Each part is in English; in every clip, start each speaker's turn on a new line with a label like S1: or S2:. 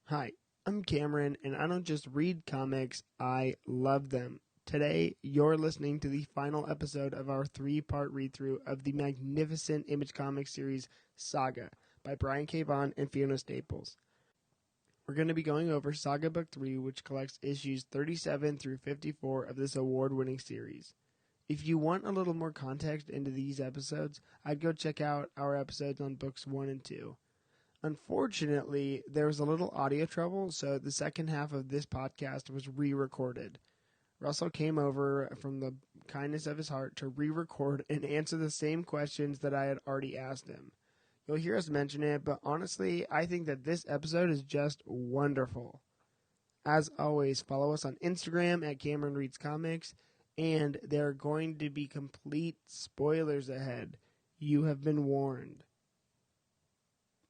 S1: Hi, I'm Cameron, and I don't just read comics, I love them. Today, you're listening to the final episode of our three-part read-through of the magnificent Image Comics series Saga by Brian K. Vaughan and Fiona Staples. We're going to be going over Saga Book 3, which collects issues 37 through 54 of this award-winning series. If you want a little more context into these episodes, I'd go check out our episodes on books 1 and 2. Unfortunately, there was a little audio trouble, so the second half of this podcast was re-recorded. Russell came over from the kindness of his heart to re-record and answer the same questions that I had already asked him. You'll hear us mention it, but honestly, I think that this episode is just wonderful. As always, follow us on Instagram at Cameron Reads Comics, and there are going to be complete spoilers ahead. You have been warned.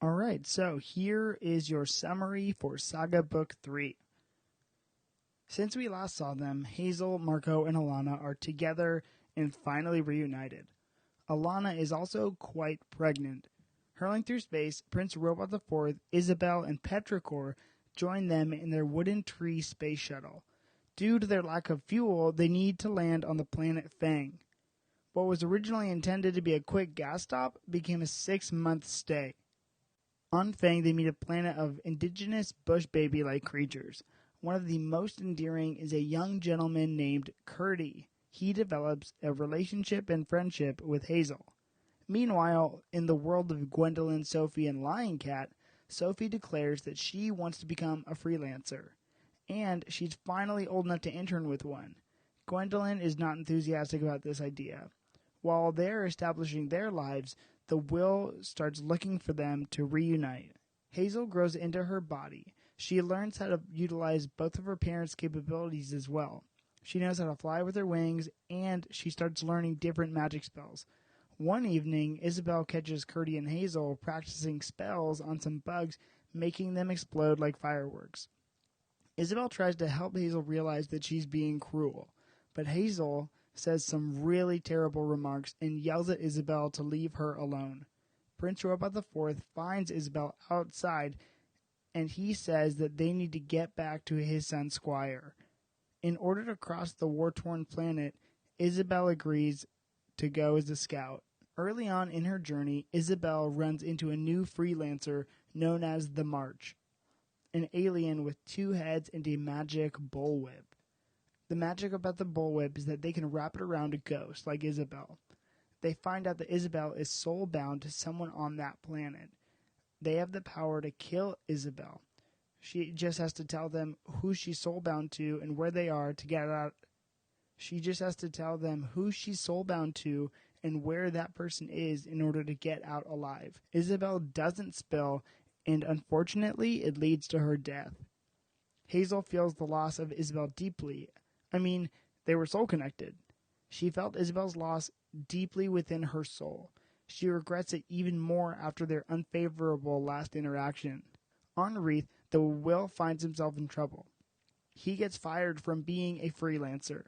S1: All right, so here is your summary for Saga Book 3. Since we last saw them, Hazel, Marco, and Alana are together and finally reunited. Alana is also quite pregnant. Hurling through space, Prince Robot IV, Isabel, and Petrichor join them in their wooden tree space shuttle. Due to their lack of fuel, they need to land on the planet Fang. What was originally intended to be a quick gas stop became a 6-month stay. On Fang, they meet a planet of indigenous bush baby-like creatures. One of the most endearing is a young gentleman named Curdy. He develops a relationship and friendship with Hazel. Meanwhile, in the world of Gwendolyn, Sophie, and Lion Cat, Sophie declares that she wants to become a freelancer. And she's finally old enough to intern with one. Gwendolyn is not enthusiastic about this idea. While they're establishing their lives, the will starts looking for them to reunite. Hazel grows into her body. She learns how to utilize both of her parents' capabilities as well. She knows how to fly with her wings, and she starts learning different magic spells. One evening, Isabel catches Curdy and Hazel practicing spells on some bugs, making them explode like fireworks. Isabel tries to help Hazel realize that she's being cruel, but Hazel says some really terrible remarks and yells at Isabel to leave her alone. Prince Robot IV finds Isabel outside, and he says that they need to get back to his son Squire. In order to cross the war-torn planet, Isabel agrees to go as a scout. Early on in her journey, Isabel runs into a new freelancer known as the March, an alien with 2 heads and a magic bullwhip. The magic about the bullwhip is that they can wrap it around a ghost, like Isabel. They find out that Isabel is soul-bound to someone on that planet. They have the power to kill Isabel. She just has to tell them who she's soul-bound to and where they are to get out. She just has to tell them who she's soul-bound to and where that person is in order to get out alive. Isabel doesn't spill, and unfortunately, it leads to her death. Hazel feels the loss of Isabel deeply. They were soul-connected. She felt Isabel's loss deeply within her soul. She regrets it even more after their unfavorable last interaction. En Wreath, the Will finds himself in trouble. He gets fired from being a freelancer.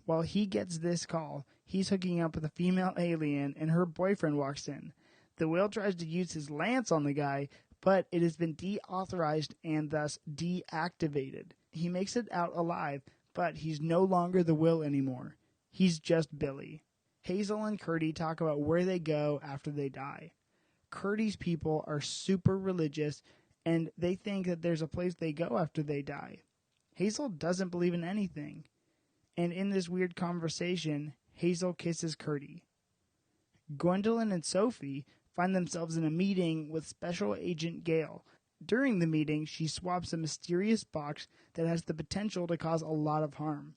S1: While he gets this call, he's hooking up with a female alien and her boyfriend walks in. The Will tries to use his lance on the guy, but it has been deauthorized and thus deactivated. He makes it out alive, but he's no longer the Will anymore. He's just Billy. Hazel and Curdy talk about where they go after they die. Curdy's people are super religious, and they think that there's a place they go after they die. Hazel doesn't believe in anything. And in this weird conversation, Hazel kisses Curdy. Gwendolyn and Sophie find themselves in a meeting with Special Agent Gale. During the meeting, she swaps a mysterious box that has the potential to cause a lot of harm.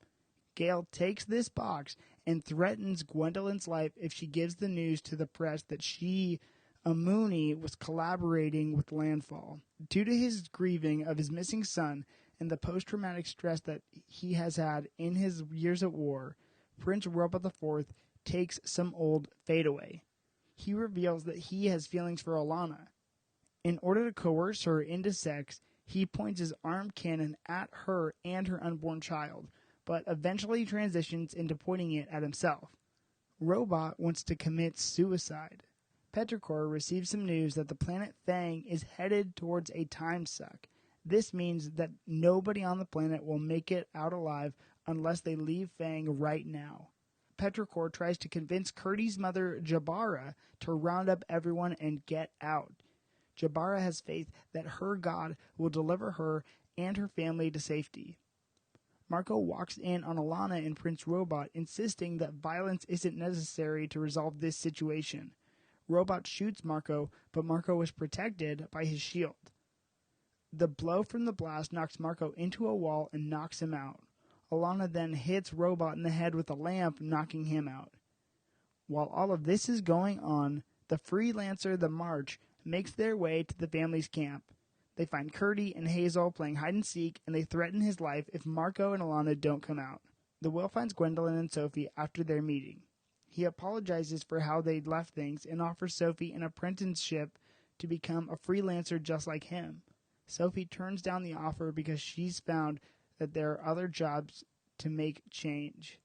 S1: Gale takes this box and threatens Gwendolyn's life if she gives the news to the press that she, Amuni, was collaborating with Landfall. Due to his grieving of his missing son and the post-traumatic stress that he has had in his years at war, Prince Robot IV takes some old fadeaway. He reveals that he has feelings for Alana. In order to coerce her into sex, he points his armed cannon at her and her unborn child, but eventually transitions into pointing it at himself. Robot wants to commit suicide. Petrichor receives some news that the planet Fang is headed towards a time suck. This means that nobody on the planet will make it out alive unless they leave Fang right now. Petrichor tries to convince Curdy's mother, Jabara, to round up everyone and get out. Jabara has faith that her god will deliver her and her family to safety. Marco walks in on Alana and Prince Robot, insisting that violence isn't necessary to resolve this situation. Robot shoots Marco, but Marco is protected by his shield. The blow from the blast knocks Marco into a wall and knocks him out. Alana then hits Robot in the head with a lamp, knocking him out. While all of this is going on, the freelancer, the March, makes their way to the family's camp. They find Curdy and Hazel playing hide-and-seek, and they threaten his life if Marco and Alana don't come out. The Will finds Gwendolyn and Sophie after their meeting. He apologizes for how they'd left things and offers Sophie an apprenticeship to become a freelancer just like him. Sophie turns down the offer because she's found that there are other jobs to make change,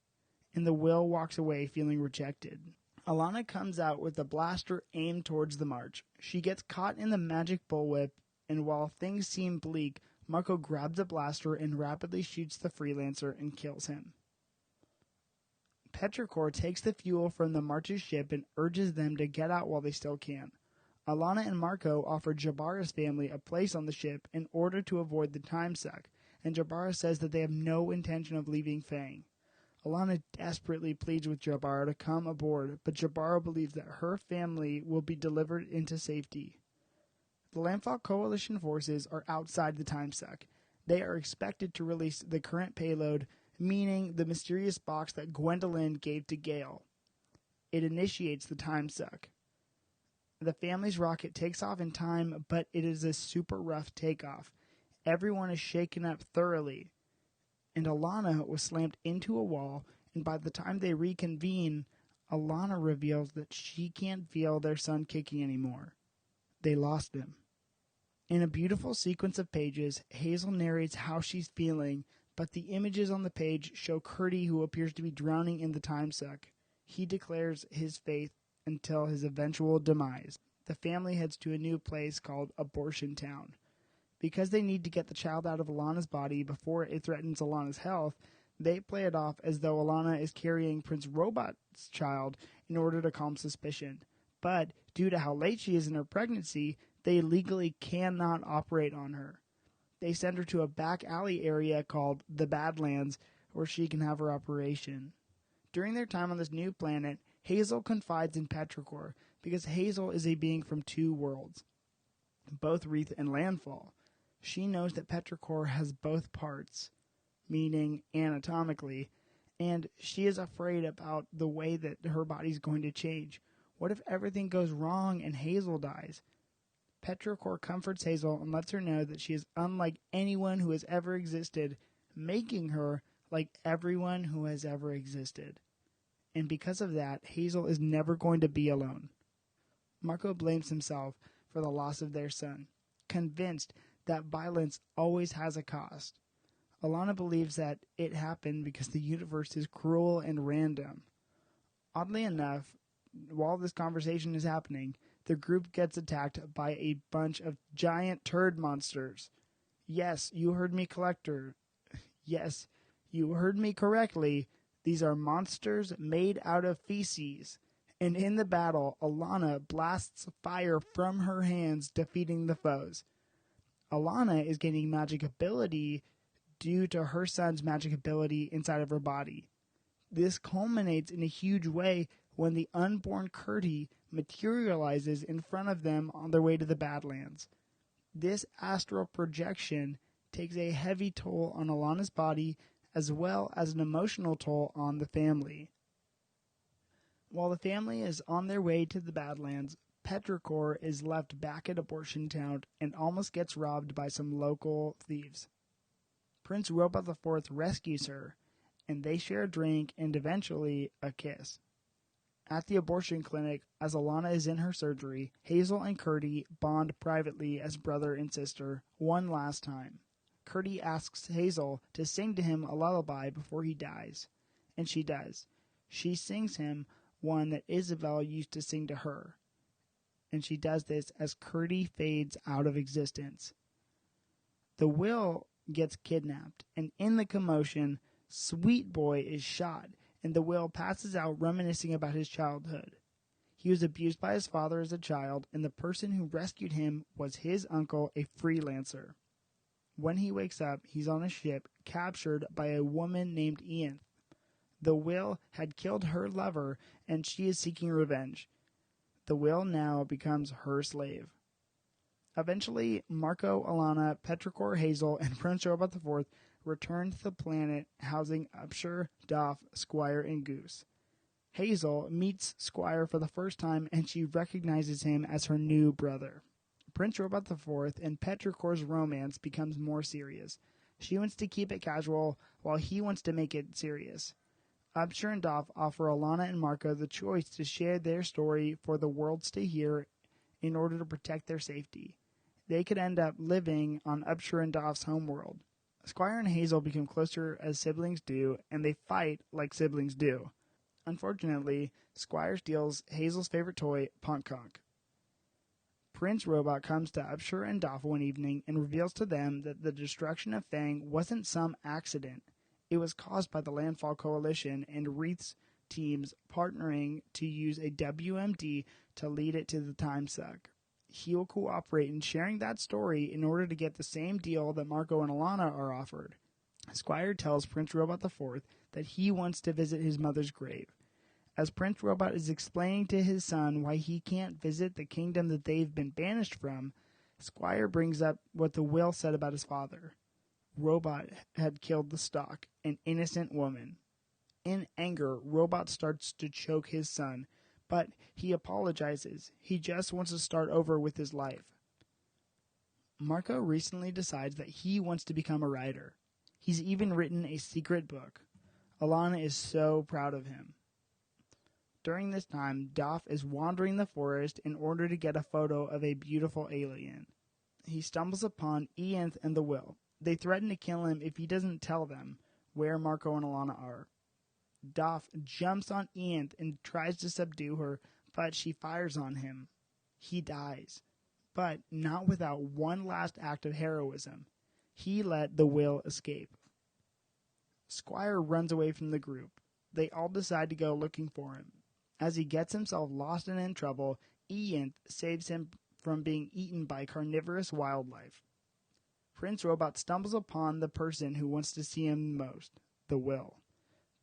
S1: and the Will walks away feeling rejected. Alana comes out with a blaster aimed towards the March. She gets caught in the magic bullwhip, and while things seem bleak, Marco grabs a blaster and rapidly shoots the freelancer and kills him. Petrichor takes the fuel from the March's ship and urges them to get out while they still can. Alana and Marco offer Jabara's family a place on the ship in order to avoid the time suck, and Jabara says that they have no intention of leaving Fang. Alana desperately pleads with Jabara to come aboard, but Jabara believes that her family will be delivered into safety. The Landfall Coalition forces are outside the time suck. They are expected to release the current payload, meaning the mysterious box that Gwendolyn gave to Gale. It initiates the time suck. The family's rocket takes off in time, but it is a super rough takeoff. Everyone is shaken up thoroughly, and Alana was slammed into a wall, and by the time they reconvene, Alana reveals that she can't feel their son kicking anymore. They lost him. In a beautiful sequence of pages, Hazel narrates how she's feeling, but the images on the page show Curdy, who appears to be drowning in the time suck. He declares his faith until his eventual demise. The family heads to a new place called Abortion Town. Because they need to get the child out of Alana's body before it threatens Alana's health, they play it off as though Alana is carrying Prince Robot's child in order to calm suspicion. But due to how late she is in her pregnancy, they legally cannot operate on her. They send her to a back alley area called the Badlands, where she can have her operation. During their time on this new planet, Hazel confides in Petrichor because Hazel is a being from two worlds, both Wreath and Landfall. She knows that Petrichor has both parts, meaning anatomically, and she is afraid about the way that her body's going to change. What if everything goes wrong and Hazel dies? Petrichor comforts Hazel and lets her know that she is unlike anyone who has ever existed, making her like everyone who has ever existed. And because of that, Hazel is never going to be alone. Marco blames himself for the loss of their son, convinced that violence always has a cost. Alana believes that it happened because the universe is cruel and random. Oddly enough, while this conversation is happening, the group gets attacked by a bunch of giant turd monsters. Yes, you heard me, Collector. Yes, you heard me correctly. These are monsters made out of feces. And in the battle, Alana blasts fire from her hands, defeating the foes. Alana is gaining magic ability due to her son's magic ability inside of her body. This culminates in a huge way when the unborn Curdy materializes in front of them on their way to the Badlands. This astral projection takes a heavy toll on Alana's body as well as an emotional toll on the family. While the family is on their way to the Badlands, Petrichor is left back at Abortion Town and almost gets robbed by some local thieves. Prince Robot IV rescues her, and they share a drink and eventually a kiss. At the abortion clinic, as Alana is in her surgery, Hazel and Curdy bond privately as brother and sister one last time. Curdy asks Hazel to sing to him a lullaby before he dies, and she does. She sings him one that Isabel used to sing to her, and she does this as Curdy fades out of existence.
S2: The will gets kidnapped, and in the commotion, Sweet Boy is shot, and the will passes out reminiscing about his childhood. He was abused by his father as a child, and the person who rescued him was his uncle, a freelancer. When he wakes up, he's on a ship captured by a woman named Ian. The will had killed her lover, and she is seeking revenge. The will now becomes her slave. Eventually, Marco, Alana, Petrichor, Hazel, and Prince Robot IV return to the planet housing Upshur, Doff, Squire, and Goose. Hazel meets Squire for the first time, and she recognizes him as her new brother. Prince Robot IV and Petrichor's romance becomes more serious. She wants to keep it casual, while he wants to make it serious. Upshur and Doff offer Alana and Marco the choice to share their story for the worlds to hear in order to protect their safety. They could end up living on Upshur and Doff's homeworld. Squire and Hazel become closer as siblings do, and they fight like siblings do. Unfortunately, Squire steals Hazel's favorite toy, Punk Conk. Prince Robot comes to Upshur and Doff one evening and reveals to them that the destruction of Fang wasn't some accident. It was caused by the Landfall Coalition and Wreath's teams partnering to use a WMD to lead it to the time suck. He will cooperate in sharing that story in order to get the same deal that Marco and Alana are offered. Squire tells Prince Robot IV that he wants to visit his mother's grave. As Prince Robot is explaining to his son why he can't visit the kingdom that they've been banished from, Squire brings up what the will said about his father. Robot had killed the Stalk, an innocent woman. In anger, Robot starts to choke his son, but he apologizes. He just wants to start over with his life. Marco recently decides that he wants to become a writer. He's even written a secret book. Alana is so proud of him. During this time, Doff is wandering the forest in order to get a photo of a beautiful alien. He stumbles upon Ianth and the Will. They threaten to kill him if he doesn't tell them where Marco and Alana are. Doff jumps on Ianth and tries to subdue her, but she fires on him. He dies, but not without one last act of heroism. He let the Will escape. Squire runs away from the group. They all decide to go looking for him. As he gets himself lost and in trouble, Ianth saves him from being eaten by carnivorous wildlife. Prince Robot stumbles upon the person who wants to see him most, the Will.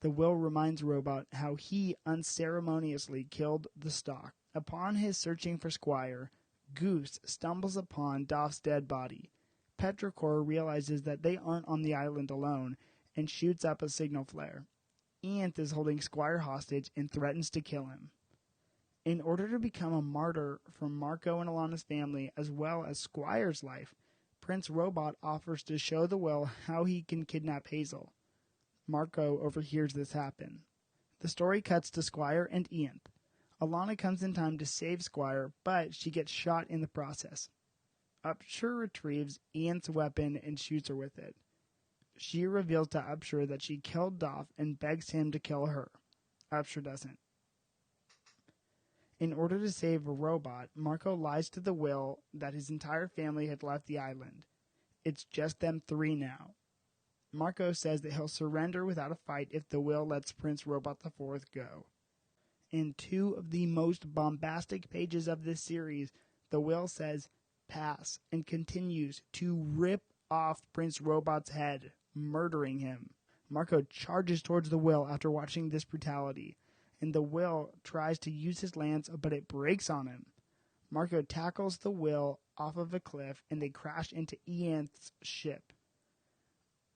S2: The Will reminds Robot how he unceremoniously killed the Stalk. Upon his searching for Squire, Goose stumbles upon Doff's dead body. Petrichor realizes that they aren't on the island alone and shoots up a signal flare. Ianth is holding Squire hostage and threatens to kill him. In order to become a martyr for Marco and Alana's family as well as Squire's life, Prince Robot offers to show the Will how he can kidnap Hazel. Marco overhears this happen. The story cuts to Squire and Ianth. Alana comes in time to save Squire, but she gets shot in the process. Upshur retrieves Ianth's weapon and shoots her with it. She reveals to Upshur that she killed Doff and begs him to kill her. Upshur doesn't. In order to save a robot, Marco lies to the Will that his entire family had left the island. It's just them three now. Marco says that he'll surrender without a fight if the Will lets Prince Robot IV go. In two of the most bombastic pages of this series, the Will says, "Pass," and continues to rip off Prince Robot's head, murdering him. Marco charges towards the Will after watching this brutality, and the Will tries to use his lance, but it breaks on him. Marco tackles the Will off of a cliff, and they crash into Ianth's ship.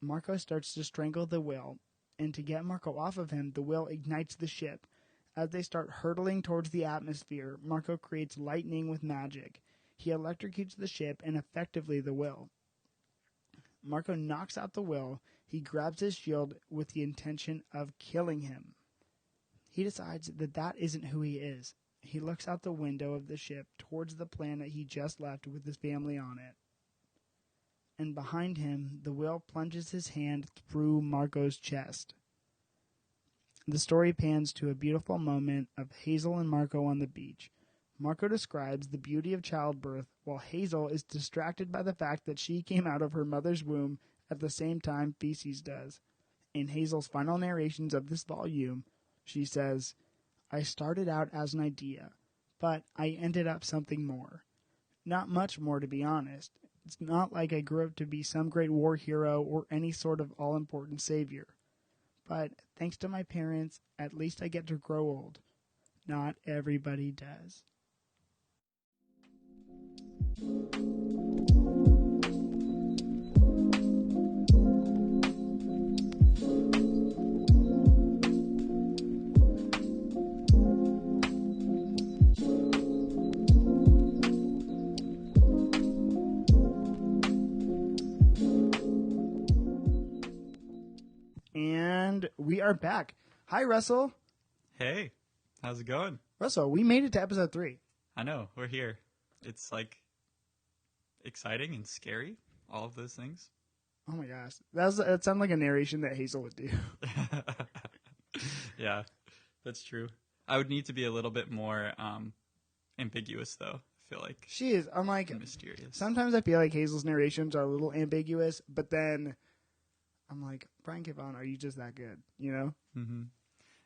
S2: Marco starts to strangle the Will, and to get Marco off of him, the Will ignites the ship. As they start hurtling towards the atmosphere, Marco creates lightning with magic. He electrocutes the ship and effectively the Will. Marco knocks out the Will. He grabs his shield with the intention of killing him. He decides that that isn't who he is. He looks out the window of the ship towards the planet he just left with his family on it. And behind him, the Will plunges his hand through Marco's chest. The story pans to a beautiful moment of Hazel and Marco on the beach. Marco describes the beauty of childbirth, while Hazel is distracted by the fact that she came out of her mother's womb at the same time Theseus does. In Hazel's final narrations of this volume, she says, "I started out as an idea, but I ended up something more. Not much more, to be honest. It's not like I grew up to be some great war hero or any sort of all-important savior. But thanks to my parents, at least I get to grow old. Not everybody does." And we are back. Hi, Russell.
S3: Hey, how's it going?
S2: Russell, we made it to episode 3.
S3: I know, we're here. It's like exciting and scary, all of those things.
S2: Oh my gosh. That sounded like a narration that Hazel would do.
S3: Yeah, that's true. I would need to be a little bit more ambiguous, though. I feel like
S2: She is. I'm like,
S3: mysterious.
S2: sometimes I feel like Hazel's narrations are a little ambiguous, but then I'm like, Brian K. Vaughan, are you just that good? You know?
S3: Mm-hmm.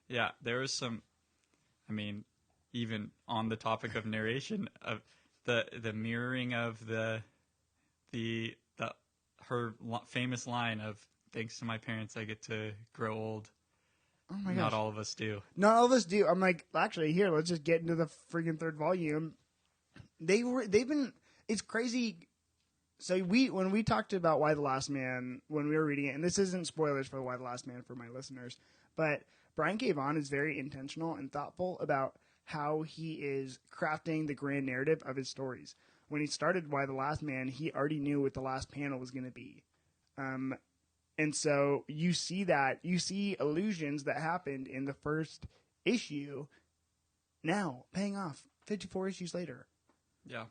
S3: Yeah, there was some. I mean, even on the topic of narration, of the mirroring of the her famous line of "Thanks to my parents, I get to grow old."
S2: Oh my gosh.
S3: Not all of us do.
S2: Not all of us do. I'm like, actually, here, let's just get into the freaking 3rd volume. It's crazy. So when we talked about Why the Last Man, when we were reading it, and this isn't spoilers for Why the Last Man for my listeners, but Brian K. Vaughan is very intentional and thoughtful about how he is crafting the grand narrative of his stories. When he started Why the Last Man, he already knew what the last panel was going to be. And so you see allusions that happened in the first issue now paying off 54 issues later.
S3: Yeah.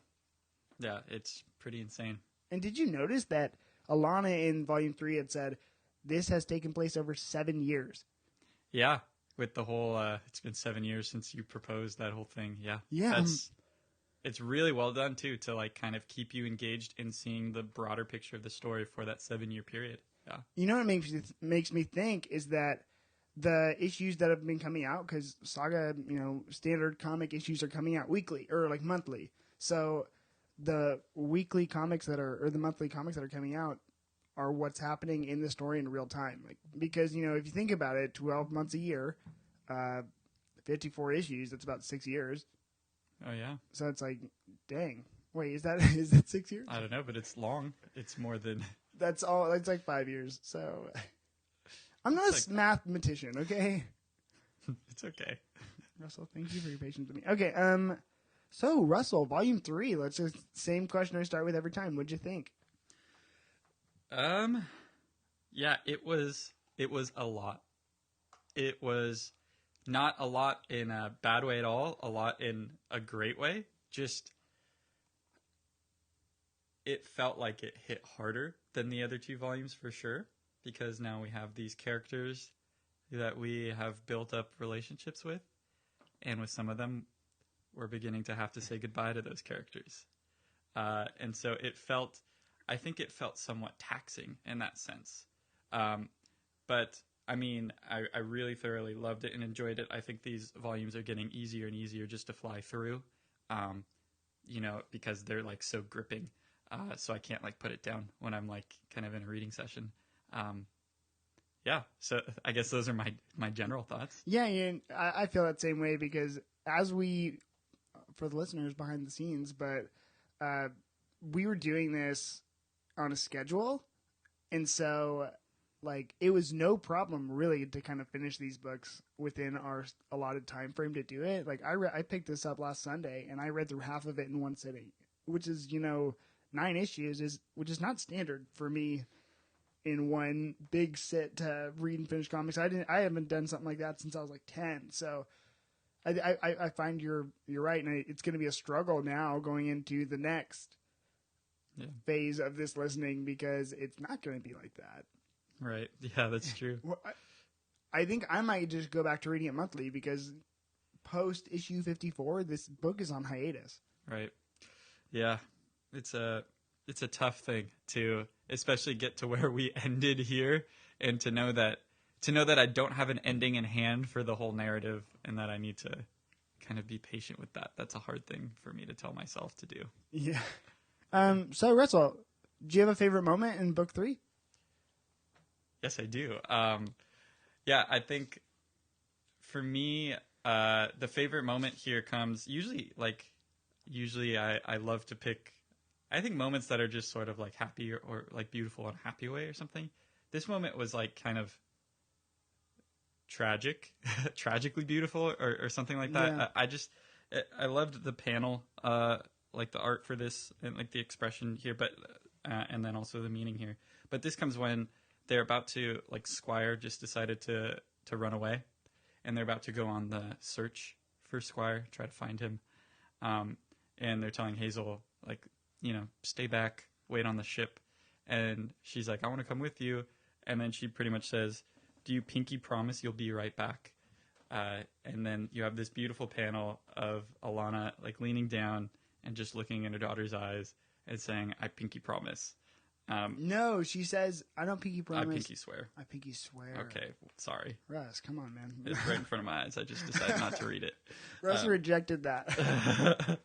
S3: Yeah, it's pretty insane.
S2: And did you notice that Alana in Volume 3 had said, this has taken place over 7 years?
S3: Yeah, with the whole, it's been 7 years since you proposed, that whole thing. Yeah.
S2: Yeah.
S3: It's really well done, too, to like kind of keep you engaged in seeing the broader picture of the story for that 7-year period. Yeah.
S2: You know what makes me think is that the issues that have been coming out, because Saga, standard comic issues are coming out weekly or like monthly. So the weekly comics or the monthly comics that are coming out are what's happening in the story in real time. Like, because, if you think about it, 12 months a year, 54 issues, that's about 6 years.
S3: Oh, yeah.
S2: So it's like, dang. Wait, is that 6 years?
S3: I don't know, but it's long. It's more than...
S2: That's all. It's like 5 years. So I'm not a mathematician, okay?
S3: It's okay.
S2: Russell, thank you for your patience with me. Okay, so Russell, Volume 3. Let's just same question I start with every time. What'd you think?
S3: Yeah, it was a lot. It was not a lot in a bad way at all, a lot in a great way. Just it felt like it hit harder than the other 2 volumes for sure, because now we have these characters that we have built up relationships with, and with some of them, we're beginning to have to say goodbye to those characters. And so I think it felt somewhat taxing in that sense. But I mean, I really thoroughly loved it and enjoyed it. I think these volumes are getting easier and easier just to fly through, because they're like so gripping. So I can't like put it down when I'm like kind of in a reading session. Yeah, so I guess those are my general thoughts.
S2: Yeah, I feel that same way because as we, for the listeners behind the scenes, but we were doing this on a schedule, and so like it was no problem really to kind of finish these books within our allotted time frame to do it. Like I picked this up last Sunday and I read through half of it in one sitting, which is 9 issues which is not standard for me in one big sit to read and finish comics. I haven't done something like that since I was like 10. So I find you're right, and it's going to be a struggle now going into the next phase of this listening because it's not going to be like that.
S3: Right. Yeah, that's true.
S2: Well, I think I might just go back to reading it monthly because post issue 54, this book is on hiatus.
S3: Right. Yeah. It's a tough thing to especially get to where we ended here, and to know that I don't have an ending in hand for the whole narrative, and that I need to kind of be patient with that. That's a hard thing for me to tell myself to do.
S2: Yeah. So Russell, do you have a favorite moment in book 3?
S3: Yes, I do. Yeah, I think for me, the favorite moment here comes usually I love to pick, I think, moments that are just sort of like happy or like beautiful in a happy way or something. This moment was like kind of tragically beautiful or something like that. Yeah. I loved the panel, like the art for this and like the expression here, but and then also the meaning here. But this comes when they're about to, like, Squire just decided to run away, and they're about to go on the search for Squire, try to find him. And they're telling Hazel, like, stay back, wait on the ship. And she's like, I want to come with you. And then she pretty much says, do you pinky promise you'll be right back? And then you have this beautiful panel of Alana, like, leaning down and just looking in her daughter's eyes and saying, I pinky promise.
S2: No, she says, I don't pinky promise.
S3: I pinky swear.
S2: I pinky swear.
S3: Okay, sorry.
S2: Russ, come on, man.
S3: It's right in front of my eyes. I just decided not to read it.
S2: Russ rejected that.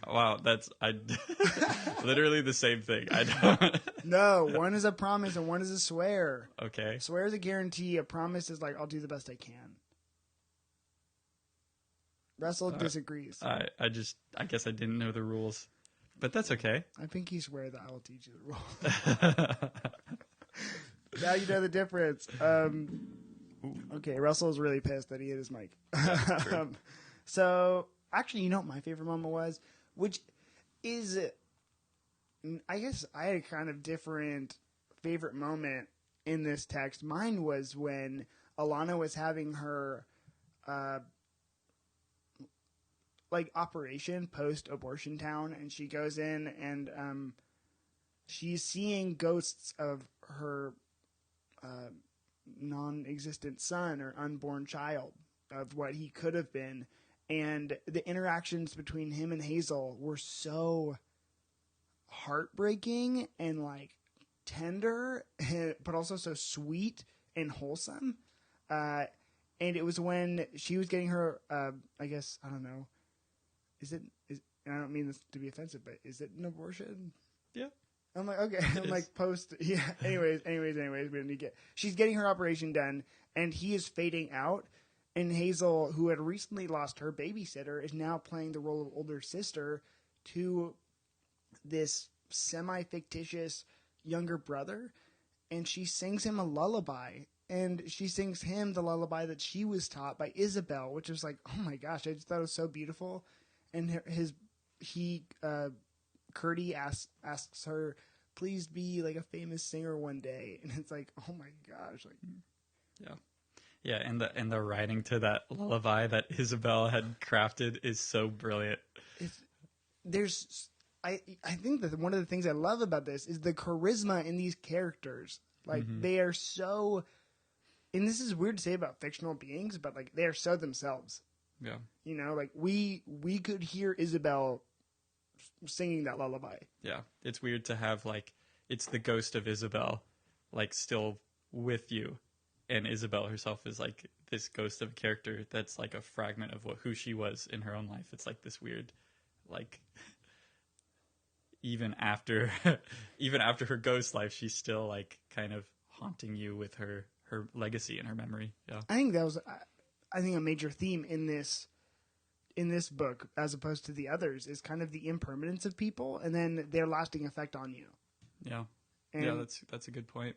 S3: Wow, I literally the same thing. I don't.
S2: No, one is a promise and one is a swear.
S3: Okay.
S2: Swear is a guarantee. A promise is like, I'll do the best I can. Russell disagrees.
S3: I guess I didn't know the rules. But that's okay.
S2: I pinky swear that I will teach you the rules. Now you know the difference. Okay, Russell's really pissed that he hit his mic.
S3: Yeah,
S2: so, actually, you know what my favorite moment was? Which is, I guess I had a kind of different favorite moment in this text. Mine was when Alana was having her operation post-abortion town, and she goes in and she's seeing ghosts of her non-existent son or unborn child, of what he could have been, and the interactions between him and Hazel were so heartbreaking and like tender, but also so sweet and wholesome. And it was when she was getting her I guess, I don't know, and I don't mean this to be offensive, but is it an abortion?
S3: Yeah.
S2: I'm like, okay. I'm like, post. Yeah. Anyways, we don't need to she's getting her operation done, and he is fading out. And Hazel, who had recently lost her babysitter, is now playing the role of older sister to this semi-fictitious younger brother. And she sings him a lullaby. And she sings him the lullaby that she was taught by Isabel, which was like, oh my gosh, I just thought it was so beautiful. And Curdy asks her, please be like a famous singer one day. And it's like, oh my gosh. Like,
S3: yeah. Yeah, and the writing to that lullaby that Isabel had crafted is so brilliant.
S2: I think that one of the things I love about this is the charisma in these characters. Like, they are so, and this is weird to say about fictional beings, but like, they are so themselves.
S3: Yeah.
S2: Like we could hear Isabel singing that lullaby.
S3: Yeah. It's weird to have, like, it's the ghost of Isabel, like, still with you. And Isabel herself is like this ghost of a character that's like a fragment of who she was in her own life. It's like this weird, like, even after her ghost life, she's still like kind of haunting you with her legacy and her memory. Yeah,
S2: I think that was, a major theme in this book, as opposed to the others, is kind of the impermanence of people and then their lasting effect on you.
S3: Yeah,
S2: and
S3: yeah, that's a good point.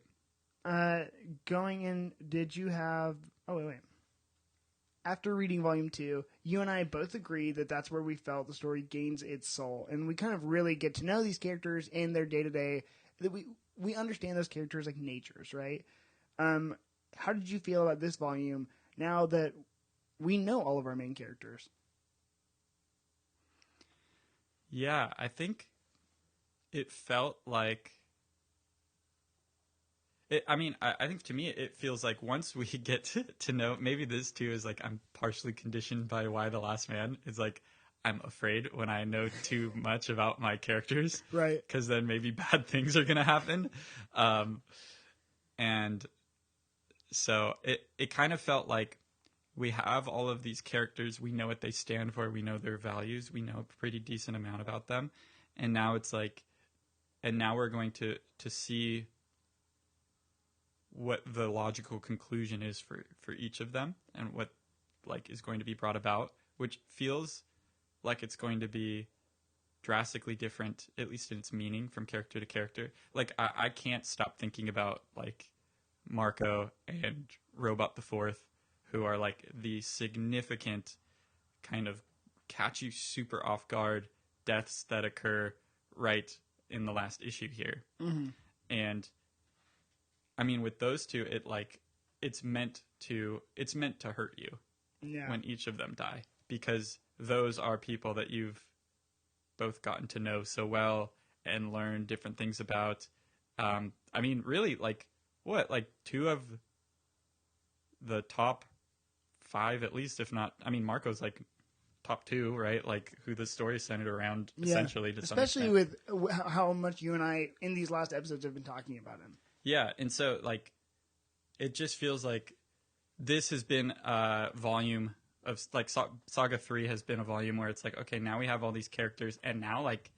S2: Going in, did you have... Oh, wait. After reading Volume 2, you and I both agree that that's where we felt the story gains its soul. And we kind of really get to know these characters in their day-to-day. That we understand those characters like natures, right? How did you feel about this volume now that we know all of our main characters?
S3: Yeah, I think it felt like I think to me it feels like once we get to know, maybe this too is like I'm partially conditioned by Why the Last Man. It's like I'm afraid when I know too much about my characters,
S2: Right.
S3: because then maybe bad things are gonna happen, and so it kind of felt like we have all of these characters, we know what they stand for, we know their values, we know a pretty decent amount about them, and now it's like, and now we're going to see what the logical conclusion is for each of them and what like is going to be brought about, which feels like it's going to be drastically different, at least in its meaning, from character to character. Like I can't stop thinking about like Marco and Robot the Fourth, who are like the significant kind of catch you super off guard deaths that occur right in the last issue here.
S2: Mm-hmm.
S3: And I mean, with those two, it's meant to hurt you when each of them die, because those are people that you've both gotten to know so well and learn different things about. I mean, really, like two of the top 5, at least, if not. I mean, Marco's like top 2, right? Like who the story is centered around, essentially. To
S2: especially
S3: some extent.
S2: with how much you and I in these last episodes have been talking about him.
S3: Yeah, and so like it just feels like this has been a volume of like Saga 3 has been a volume where it's like, okay, now we have all these characters, and now like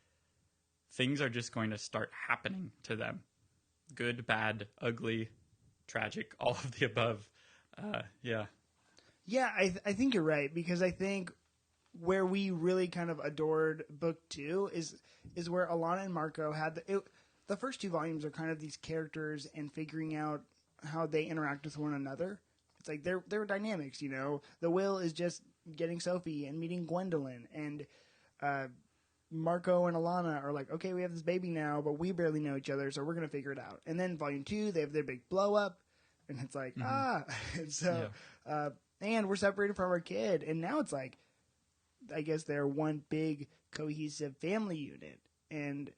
S3: things are just going to start happening to them. Good, bad, ugly, tragic, all of the above. Yeah.
S2: Yeah, I think you're right, because I think where we really kind of adored book 2 is where Alana and Marco had the first 2 volumes are kind of these characters and figuring out how they interact with one another. It's like they're dynamics, you know. The Will is just getting Sophie and meeting Gwendolyn, and Marco and Alana are like, okay, we have this baby now, but we barely know each other, so we're gonna figure it out. And then volume 2, they have their big blow up, and it's like and so and we're separated from our kid, and now it's like, I guess they're one big cohesive family unit, and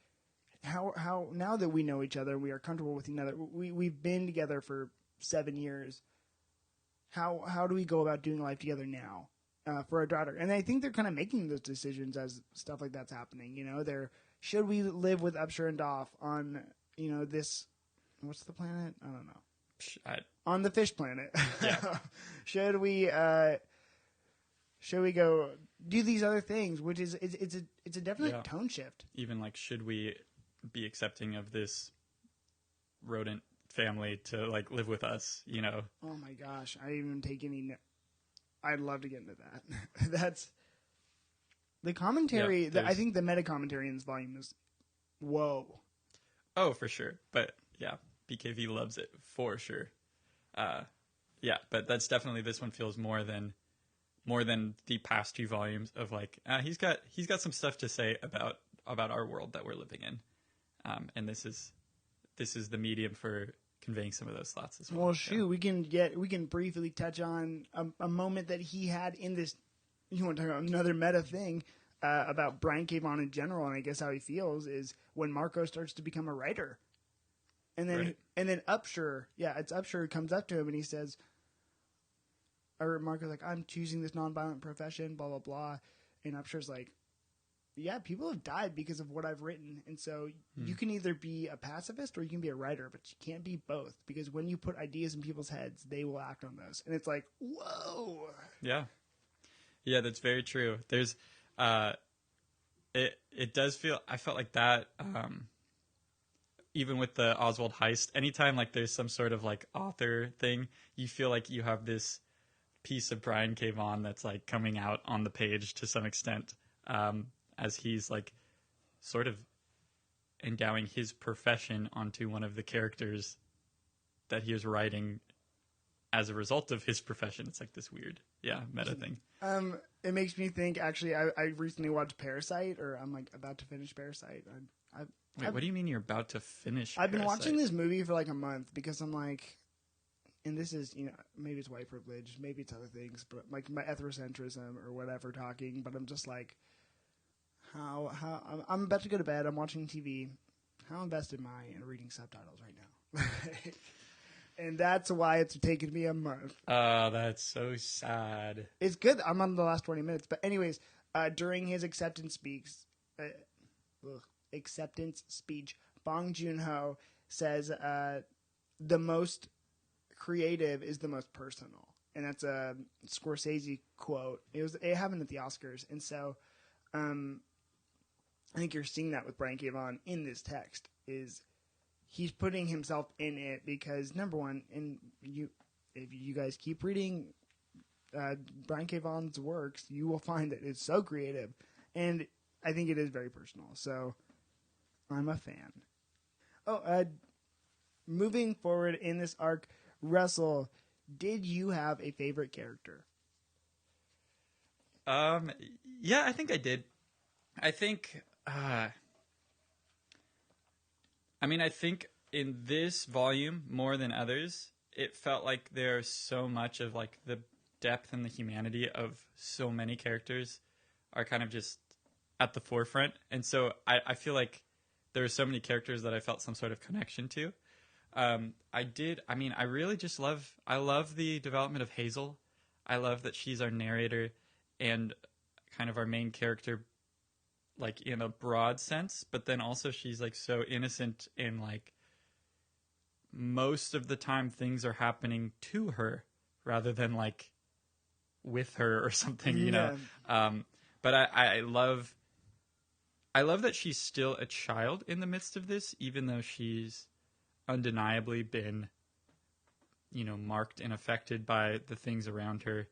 S2: how now that we know each other, we are comfortable with each other. We've been together for 7 years. How do we go about doing life together now for our daughter? And I think they're kind of making those decisions as stuff like that's happening. You know, should we live with Upshur and Doff on this? What's the planet? I don't know. On the fish planet.
S3: Yeah.
S2: Should we go do these other things? Which is it's a definite tone shift.
S3: Even like, should we be accepting of this rodent family to like live with us, you know?
S2: Oh my gosh, I didn't even take any. I'd love to get into that. That's the commentary. I think the meta commentary in this volume is whoa.
S3: Oh, for sure. But yeah, BKV loves it for sure. Yeah, but that's definitely, this one feels more than the past 2 volumes of like he's got some stuff to say about our world that we're living in, and this is the medium for conveying some of those thoughts as well.
S2: Well, shoot, we can briefly touch on a moment that he had in this. You want to talk about another meta thing about Brian K. Vaughan in general, and I guess how he feels is when Marco starts to become a writer, and then Upshur, it's Upshur who comes up to him and he says, or Marco's like, I'm choosing this nonviolent profession, blah blah blah, and Upshur's like, yeah, people have died because of what I've written, and so you can either be a pacifist or you can be a writer, but you can't be both, because when you put ideas in people's heads, they will act on those. And it's like, whoa.
S3: Yeah, that's very true. There's, it does feel. I felt like that. Even with the Oswald heist, anytime like there's some sort of like author thing, you feel like you have this piece of Brian K. Vaughan that's like coming out on the page to some extent. As he's like sort of endowing his profession onto one of the characters that he is writing as a result of his profession. It's like this weird, meta thing.
S2: It makes me think, actually, I recently watched Parasite, or I'm like about to finish Parasite.
S3: Wait, what do you mean you're about to finish
S2: I've been
S3: Parasite?
S2: watching this movie for like a month because I'm like, and this is, maybe it's white privilege, maybe it's other things, but like my ethnocentrism or whatever talking, but I'm just like, how I'm about to go to bed. I'm watching TV. How invested am I in reading subtitles right now? And that's why it's taken me a month.
S3: Oh, that's so sad.
S2: It's good. I'm on the last 20 minutes. But anyways, during his acceptance speech, Bong Joon-ho says the most creative is the most personal. And that's a Scorsese quote. It happened at the Oscars. And so I think you're seeing that with Brian K. Vaughan in this text is he's putting himself in it because, number one, if you guys keep reading Brian K. Vaughan's works, you will find that it's so creative. And I think it is very personal. So I'm a fan. Moving forward in this arc, Russell, did you have a favorite character?
S3: Yeah, I think I did. I think, I think in this volume more than others, it felt like there's so much of like the depth and the humanity of so many characters are kind of just at the forefront. And so I feel like there are so many characters that I felt some sort of connection to. I really just love the development of Hazel. I love that she's our narrator and kind of our main character, like in a broad sense, but then also she's like so innocent in like most of the time things are happening to her rather than like with her or something, you know? But I love that she's still a child in the midst of this, even though she's undeniably been, you know, marked and affected by the things around her.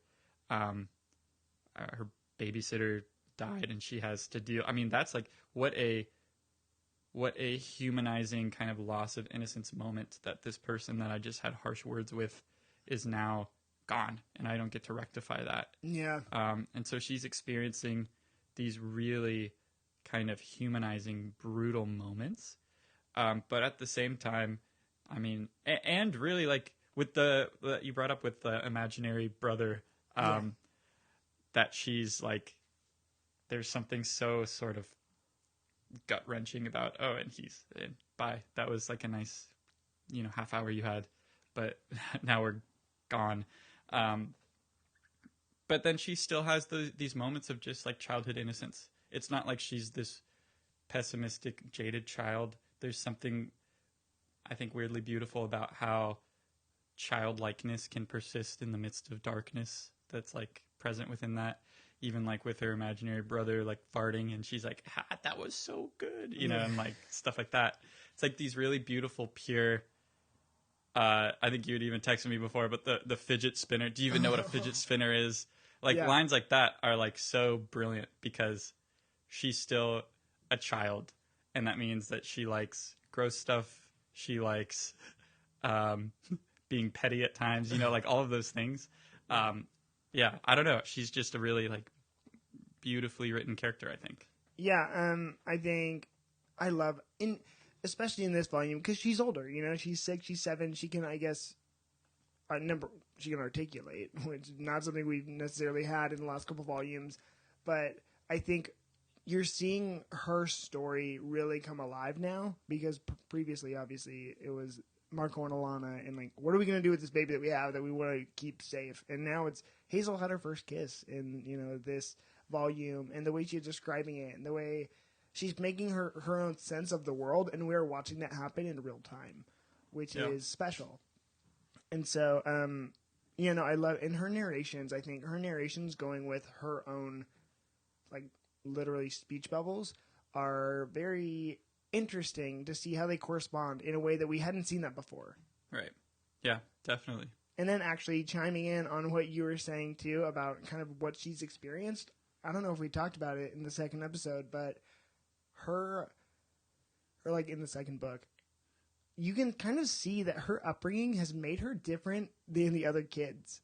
S3: Her babysitter died and she has to deal. I mean, that's like what a humanizing kind of loss of innocence moment that this person that I just had harsh words with is now gone and I don't get to rectify that.
S2: Yeah.
S3: And so she's experiencing these really kind of humanizing, brutal moments. But at the same time, I mean, and really like with you brought up with the imaginary brother, that she's like, there's something so sort of gut wrenching about, bye. That was like a nice, you know, half hour you had, but now we're gone. But then she still has these moments of just like childhood innocence. It's not like she's this pessimistic, jaded child. There's something, I think, weirdly beautiful about how childlikeness can persist in the midst of darkness that's like present within that. Even like with her imaginary brother like farting and she's like, that was so good, you know, and like stuff like that. It's like these really beautiful, pure, I think you had even texted me before, but the fidget spinner, do you even know what a fidget spinner is? Like lines like that are like so brilliant because she's still a child and that means that she likes gross stuff. She likes being petty at times, you know, like all of those things. Yeah, I don't know. She's just a really like beautifully written character, I think.
S2: Yeah, I think I love especially in this volume because she's older. You know, she's 6, she's 7. She can, I guess, she can articulate, which is not something we've necessarily had in the last couple volumes. But I think you're seeing her story really come alive now because previously, obviously, it was Marco and Alana and like, what are we going to do with this baby that we have that we want to keep safe? And now it's Hazel had her first kiss in, you know, this volume and the way she's describing it and the way she's making her own sense of the world. And we're watching that happen in real time, which is special. And so, you know, I love in her narrations, I think her narrations going with her own, like literally speech bubbles are very interesting to see how they correspond in a way that we hadn't seen that before.
S3: Right. Yeah, definitely.
S2: And then actually chiming in on what you were saying too about kind of what she's experienced. I don't know if we talked about it in the second episode, but her like in the second book, you can kind of see that her upbringing has made her different than the other kids.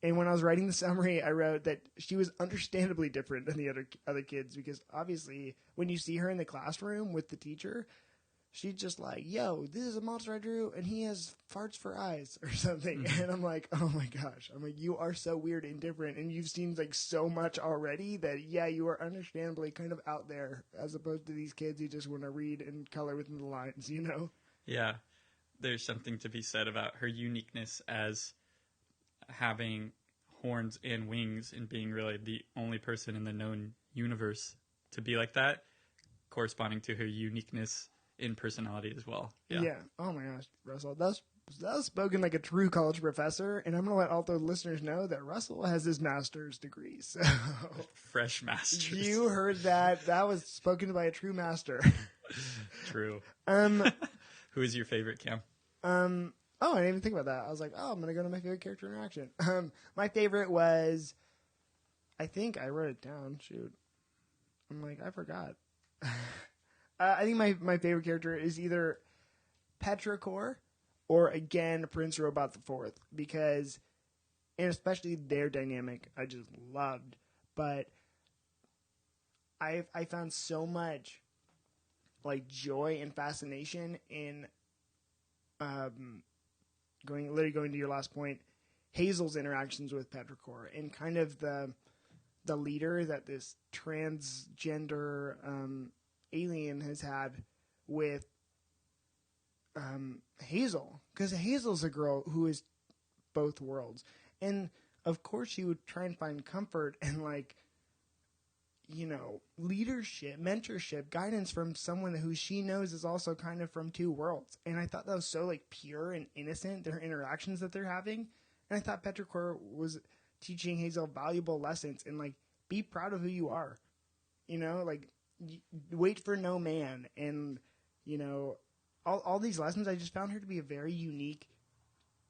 S2: And when I was writing the summary, I wrote that she was understandably different than the other kids because obviously when you see her in the classroom with the teacher, she's just like, yo, this is a monster I drew and he has farts for eyes or something. Mm-hmm. And I'm like, oh my gosh. I'm like, you are so weird and different and you've seen like so much already that, yeah, you are understandably kind of out there as opposed to these kids who just want to read and color within the lines, you know?
S3: Yeah. there's something to be said about her uniqueness as having horns and wings and being really the only person in the known universe to be like that, corresponding to her uniqueness in personality as well.
S2: Yeah. Oh my gosh, Russell, that was spoken like a true college professor, and I'm going to let all the listeners know that Russell has his master's degree. So
S3: Fresh masters.
S2: you heard that. That was spoken by a true master.
S3: True.
S2: Um,
S3: Who is your favorite, Cam?
S2: Oh, I didn't even think about that. I was like, oh, I'm going to go to my favorite character interaction. My favorite was, I think I wrote it down. Shoot. I'm like, I forgot. I think my favorite character is either Petrichor or, again, Prince Robot IV. Because, and especially their dynamic, I just loved. But I found so much, like, joy and fascination in going to your last point, Hazel's interactions with Petrichor and kind of the leader that this transgender alien has had with Hazel, because Hazel's a girl who is both worlds, and of course she would try and find comfort and, like, you know, leadership, mentorship, guidance from someone who she knows is also kind of from two worlds. And I thought that was so, like, pure and innocent, their interactions that they're having. And I thought Petrichor was teaching Hazel valuable lessons and, like, be proud of who you are. You know, like, wait for no man. And, you know, all these lessons, I just found her to be a very unique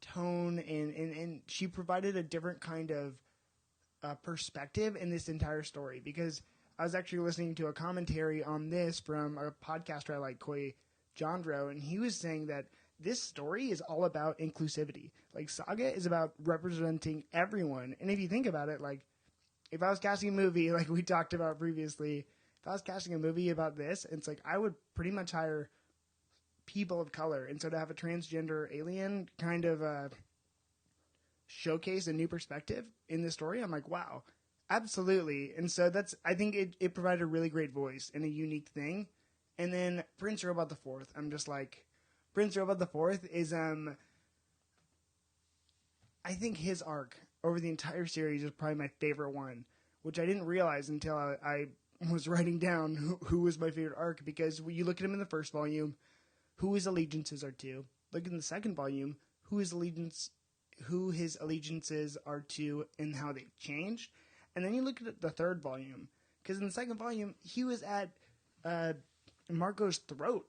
S2: tone. And she provided a different kind of perspective in this entire story, because I was actually listening to a commentary on this from a podcaster I like, Koi Jandro, and he was saying that this story is all about inclusivity. Like, Saga is about representing everyone. And if you think about it, like, if I was casting a movie, like we talked about previously, if I was casting a movie about this, it's like I would pretty much hire people of color. And so to have a transgender alien kind of showcase a new perspective in the story, I'm like, wow, absolutely. And so I think it provided a really great voice and a unique thing. And then Prince Robot IV, I'm just like, Prince Robot IV is, I think his arc over the entire series is probably my favorite one, which I didn't realize until I was writing down who was my favorite arc, because when you look at him in the first volume, who his allegiances are to. Look in the second volume, who his allegiances are to and how they've changed. And then you look at the third volume, because in the second volume, he was at Marco's throat.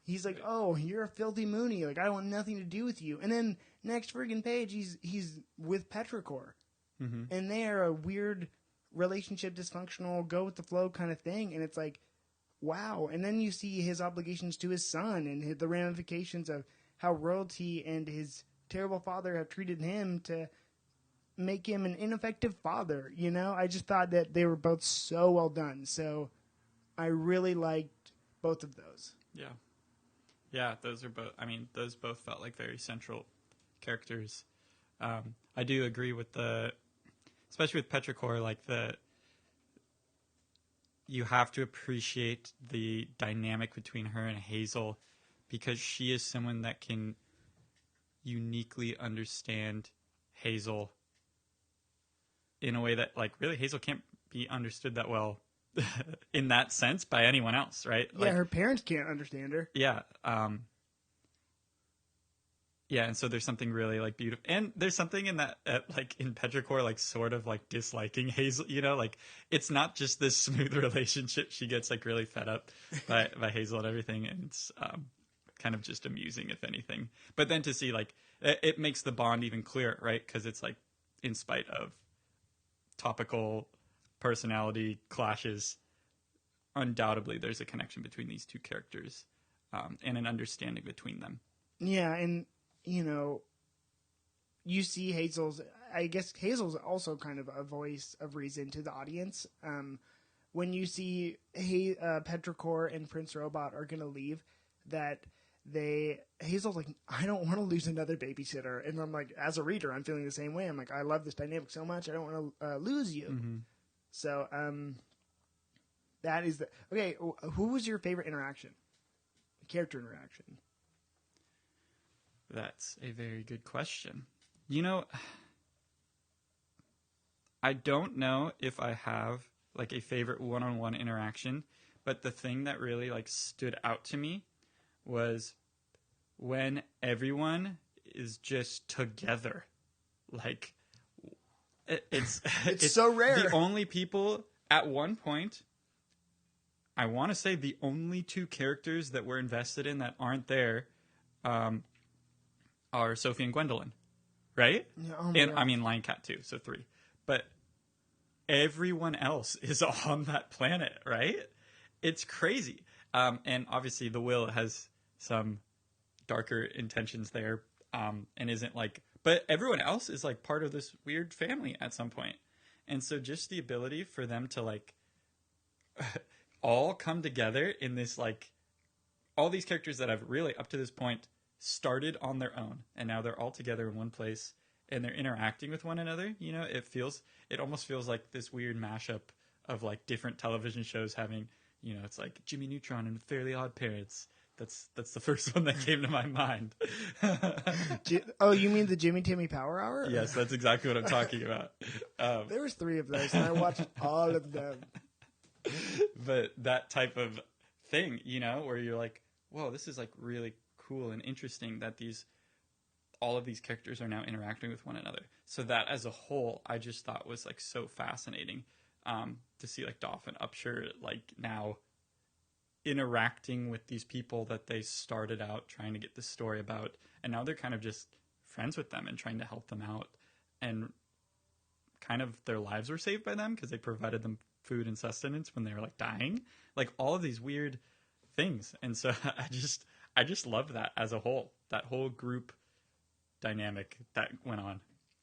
S2: He's like, oh, you're a filthy Mooney. Like, I want nothing to do with you. And then next friggin' page, he's with Petrichor. Mm-hmm. And they are a weird relationship, dysfunctional, go with the flow kind of thing. And it's like, wow. And then you see his obligations to his son and the ramifications of how royalty and his terrible father have treated him to make him an ineffective father. You know, I just thought that they were both so well done. So I really liked both of those.
S3: Yeah. Yeah, those both felt like very central characters. I do agree with especially with Petrichor, like you have to appreciate the dynamic between her and Hazel, because she is someone that can uniquely understand Hazel in a way that, like, really Hazel can't be understood that well in that sense by anyone else, right?
S2: Yeah, like, her parents can't understand her.
S3: Yeah. Yeah, and so there's something really, like, beautiful. And there's something in that, like, in Petrichor, like, sort of, like, disliking Hazel, you know? Like, it's not just this smooth relationship. She gets, like, really fed up by Hazel and everything, and it's kind of just amusing, if anything. But then to see, like, it makes the bond even clearer, right? Because it's, like, in spite of topical personality clashes, undoubtedly there's a connection between these two characters and an understanding between them.
S2: Yeah, and you know, you see I guess Hazel's also kind of a voice of reason to the audience. When you see Petrichor and Prince Robot are going to leave, that Hazel's like, I don't want to lose another babysitter. And I'm like, as a reader, I'm feeling the same way. I'm like, I love this dynamic so much. I don't want to lose you. Mm-hmm. So that is okay. Who was your favorite interaction? Character interaction?
S3: That's a very good question. You know, I don't know if I have like a favorite one-on-one interaction, but the thing that really like stood out to me was when everyone is just together. Like it's
S2: It's so rare.
S3: The only people at one point, I want to say the only two characters that we're invested in that aren't there are Sophie and Gwendolyn, right?
S2: Yeah, oh my
S3: And
S2: God.
S3: I mean Lion Cat too, so 3. But everyone else is on that planet, right? It's crazy. And obviously the Will has some darker intentions there, and isn't like, but everyone else is like part of this weird family at some point. And so just the ability for them to like all come together in this, like, all these characters that have really up to this point started on their own, and now they're all together in one place and they're interacting with one another. You know, it almost feels like this weird mashup of like different television shows having, you know, it's like Jimmy Neutron and Fairly Odd Parents. That's the first one that came to my mind.
S2: Oh, you mean the Jimmy Timmy Power Hour?
S3: Yes, that's exactly what I'm talking about.
S2: There was 3 of those, and I watched all of them.
S3: But that type of thing, you know, where you're like, whoa, this is like really cool and interesting that all of these characters are now interacting with one another. So that as a whole, I just thought was like so fascinating, to see like Dolph and Upshur like now interacting with these people that they started out trying to get this story about, and now they're kind of just friends with them and trying to help them out, and kind of their lives were saved by them because they provided them food and sustenance when they were like dying, like all of these weird things. And so I just loved that as a whole, that whole group dynamic that went on.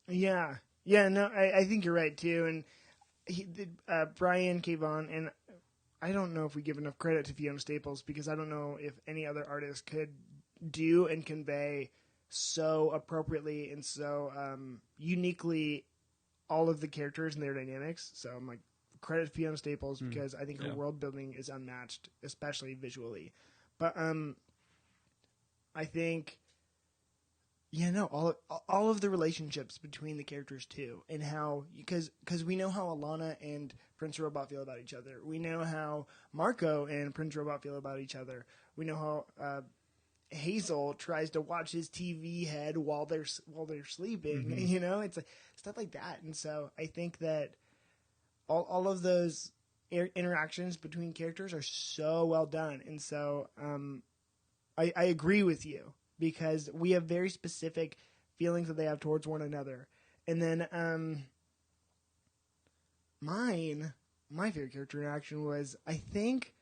S2: Yeah, no, I think you're right too. And Brian K. Vaughan, and I don't know if we give enough credit to Fiona Staples, because I don't know if any other artist could do and convey so appropriately and so uniquely all of the characters and their dynamics. So I'm like, credit to Fiona Staples, because I think her world building is unmatched, especially visually. But I think, all of the relationships between the characters too, and how, because we know how Alana and Prince Robot feel about each other. We know how Marco and Prince Robot feel about each other. We know how Hazel tries to watch his TV head while they're sleeping.
S3: Mm-hmm.
S2: You know, it's like stuff like that. And so I think that all of those interactions between characters are so well done. And so I agree with you, because we have very specific feelings that they have towards one another. And then my favorite character interaction was, I think,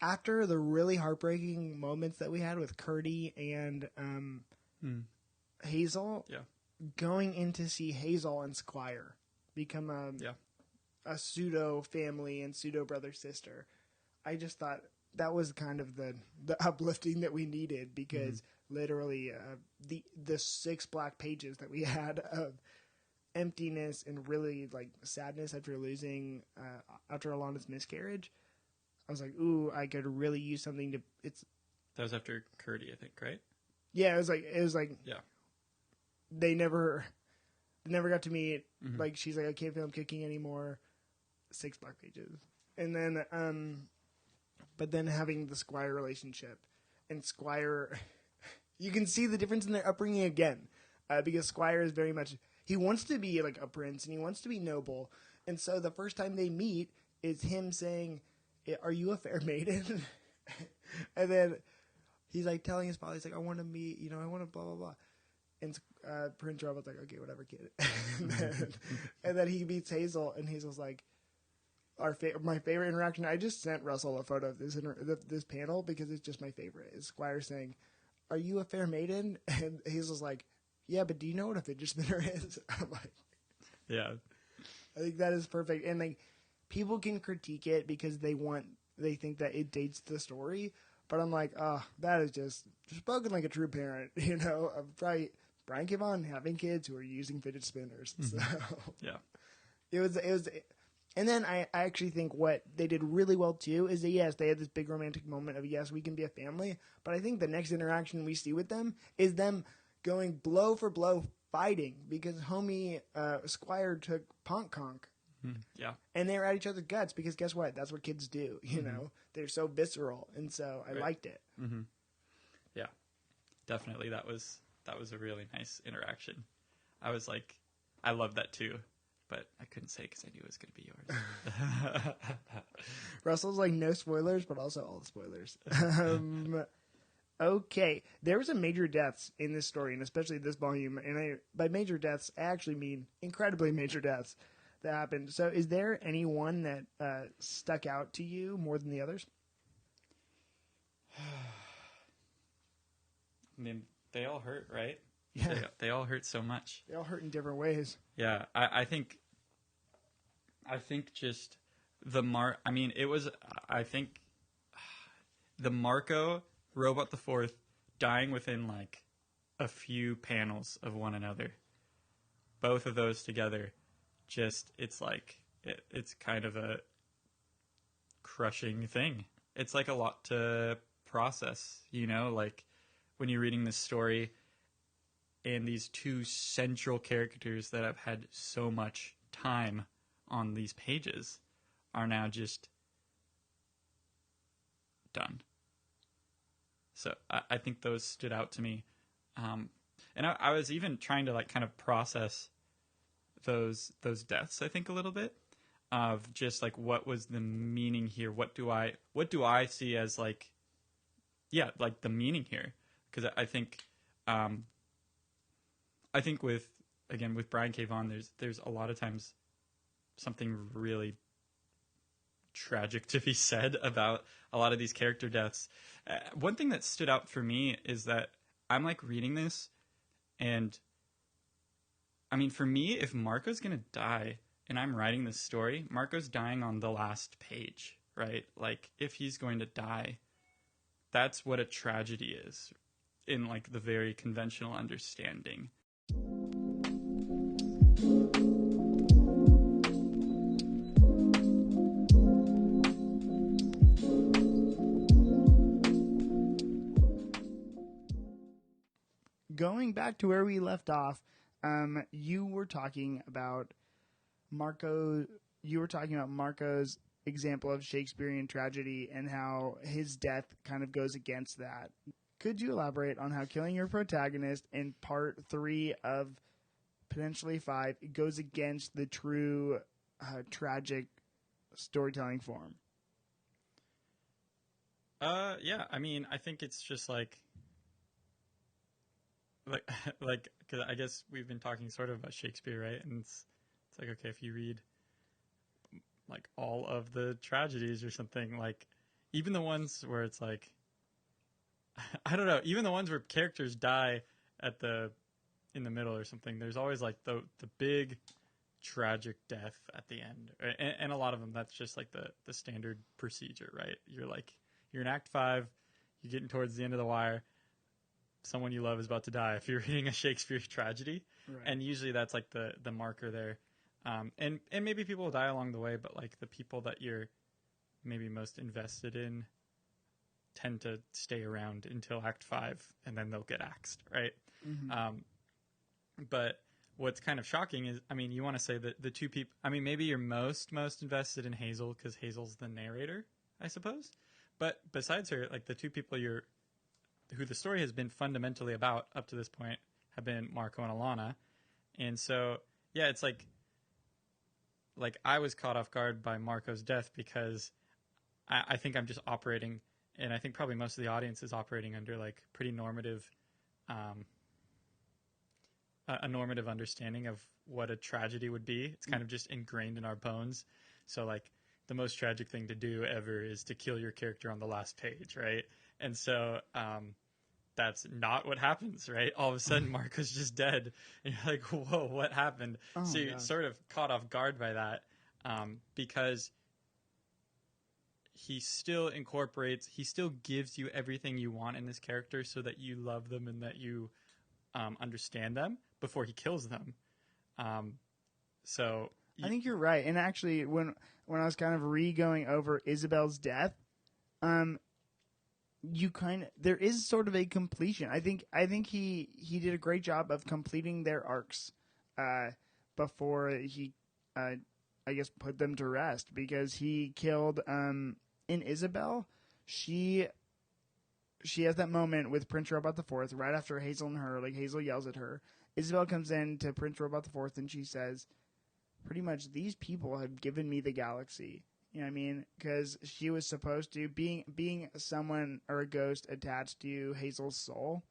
S2: after the really heartbreaking moments that we had with Curdy and Hazel, going in to see Hazel and Squire become a pseudo family and pseudo brother sister. I just thought that was kind of the uplifting that we needed, because literally the 6 black pages that we had of emptiness and really like sadness after losing after Alana's miscarriage, I was like, ooh, I could really use something to.
S3: That was after Curdy, I think, right?
S2: Yeah, it was like
S3: yeah.
S2: They never got to meet. Like, she's like, I can't feel I'm kicking anymore. 6 black pages, and then but then having the Squire relationship, and Squire, you can see the difference in their upbringing again, because Squire is very much, he wants to be like a prince and he wants to be noble, and so the first time they meet is him saying, "Are you a fair maiden?" And then he's like telling his father, he's like, "I want to meet, I want to blah blah blah," and Prince Robot's like, "Okay, whatever, kid." and then he meets Hazel, and Hazel's like, my favorite interaction. I just sent Russell a photo of this panel, because it's just my favorite. Is Squire saying, "Are you a fair maiden?" And Hazel's like, "Yeah, but do you know what a fidget spinner is?" I'm like,
S3: yeah.
S2: I think that is perfect. And like, people can critique it because they think that it dates the story. But I'm like, that is just spoken like a true parent, of Brian K. Vaughan having kids who are using fidget spinners. So
S3: yeah.
S2: it was And then I actually think what they did really well too is that, yes, they had this big romantic moment of, yes, we can be a family. But I think the next interaction we see with them is them going blow for blow fighting because homie Squire took Ponk Conk.
S3: Yeah.
S2: And they were at each other's guts because guess what? That's what kids do. You know, they're so visceral. And so I liked it.
S3: Mm-hmm. Yeah, definitely. That was a really nice interaction. I was like, I love that too. But I couldn't say because I knew it was going to be yours.
S2: Russell's like, no spoilers, but also all the spoilers. Okay. There were some major deaths in this story, and especially this volume. And by major deaths, I actually mean incredibly major deaths that happened. So is there any one that stuck out to you more than the others?
S3: I mean, they all hurt, right?
S2: Yeah.
S3: They all hurt so much.
S2: They all hurt in different ways.
S3: Yeah, I think just I think the Marco Robot the Fourth dying within like a few panels of one another. Both of those together, it's kind of a crushing thing. It's like a lot to process, like when you're reading this story and these two central characters that have had so much time on these pages are now just done. So I think those stood out to me. And I was even trying to like kind of process those deaths, I think, a little bit of just like what was the meaning here? What do I see as like the meaning here? Because I think with Brian K. Vaughan, there's a lot of times something really tragic to be said about a lot of these character deaths. One thing that stood out for me is that I'm like reading this, and I mean, for me, if Marco's gonna die and I'm writing this story, Marco's dying on the last page, right? Like, if he's going to die, that's what a tragedy is in like the very conventional understanding.
S2: Going back to where we left off, you were talking about Marco. You were talking about Marco's example of Shakespearean tragedy and how his death kind of goes against that. Could you elaborate on how killing your protagonist in part 3 of potentially 5 goes against the true tragic storytelling form?
S3: Yeah. I mean, I think it's just like because I guess we've been talking sort of about Shakespeare, right? And it's like, okay, if you read like all of the tragedies or something, like even the ones where it's like, I don't know, even the ones where characters die in the middle or something, there's always like the big tragic death at the end. And a lot of them, that's just like the standard procedure, right? You're in Act 5, you're getting towards the end of the wire, someone you love is about to die if you're reading a Shakespeare tragedy. Right. And usually that's like the marker there. And maybe people will die along the way, but like the people that you're maybe most invested in tend to stay around until Act 5, and then they'll get axed, right? Mm-hmm. But what's kind of shocking is, I mean, you want to say that the two people, I mean, maybe you're most invested in Hazel because Hazel's the narrator, I suppose. But besides her, like the two people who the story has been fundamentally about up to this point have been Marco and Alana. And so, yeah, it's like I was caught off guard by Marco's death because I think I'm just operating, and I think probably most of the audience is operating under like pretty normative, a normative understanding of what a tragedy would be. It's kind of just ingrained in our bones. So like the most tragic thing to do ever is to kill your character on the last page, right? And so that's not what happens, right? All of a sudden, Marco's just dead. And you're like, whoa, what happened? Oh, so you're sort of caught off guard by that because he still gives you everything you want in this character so that you love them and that you understand them before he kills them. So
S2: I think you're right. And actually, when I was kind of going over Isabel's death, there is sort of a completion. I think he did a great job of completing their arcs before he I guess put them to rest, because he killed in Isabel. She has that moment with Prince Robot the Fourth right after Hazel and her, like Hazel yells at her. Isabel comes in to Prince Robot the Fourth and she says, pretty much, these people have given me the galaxy. You know what I mean? Because she was supposed to, being someone or a ghost attached to Hazel's soul,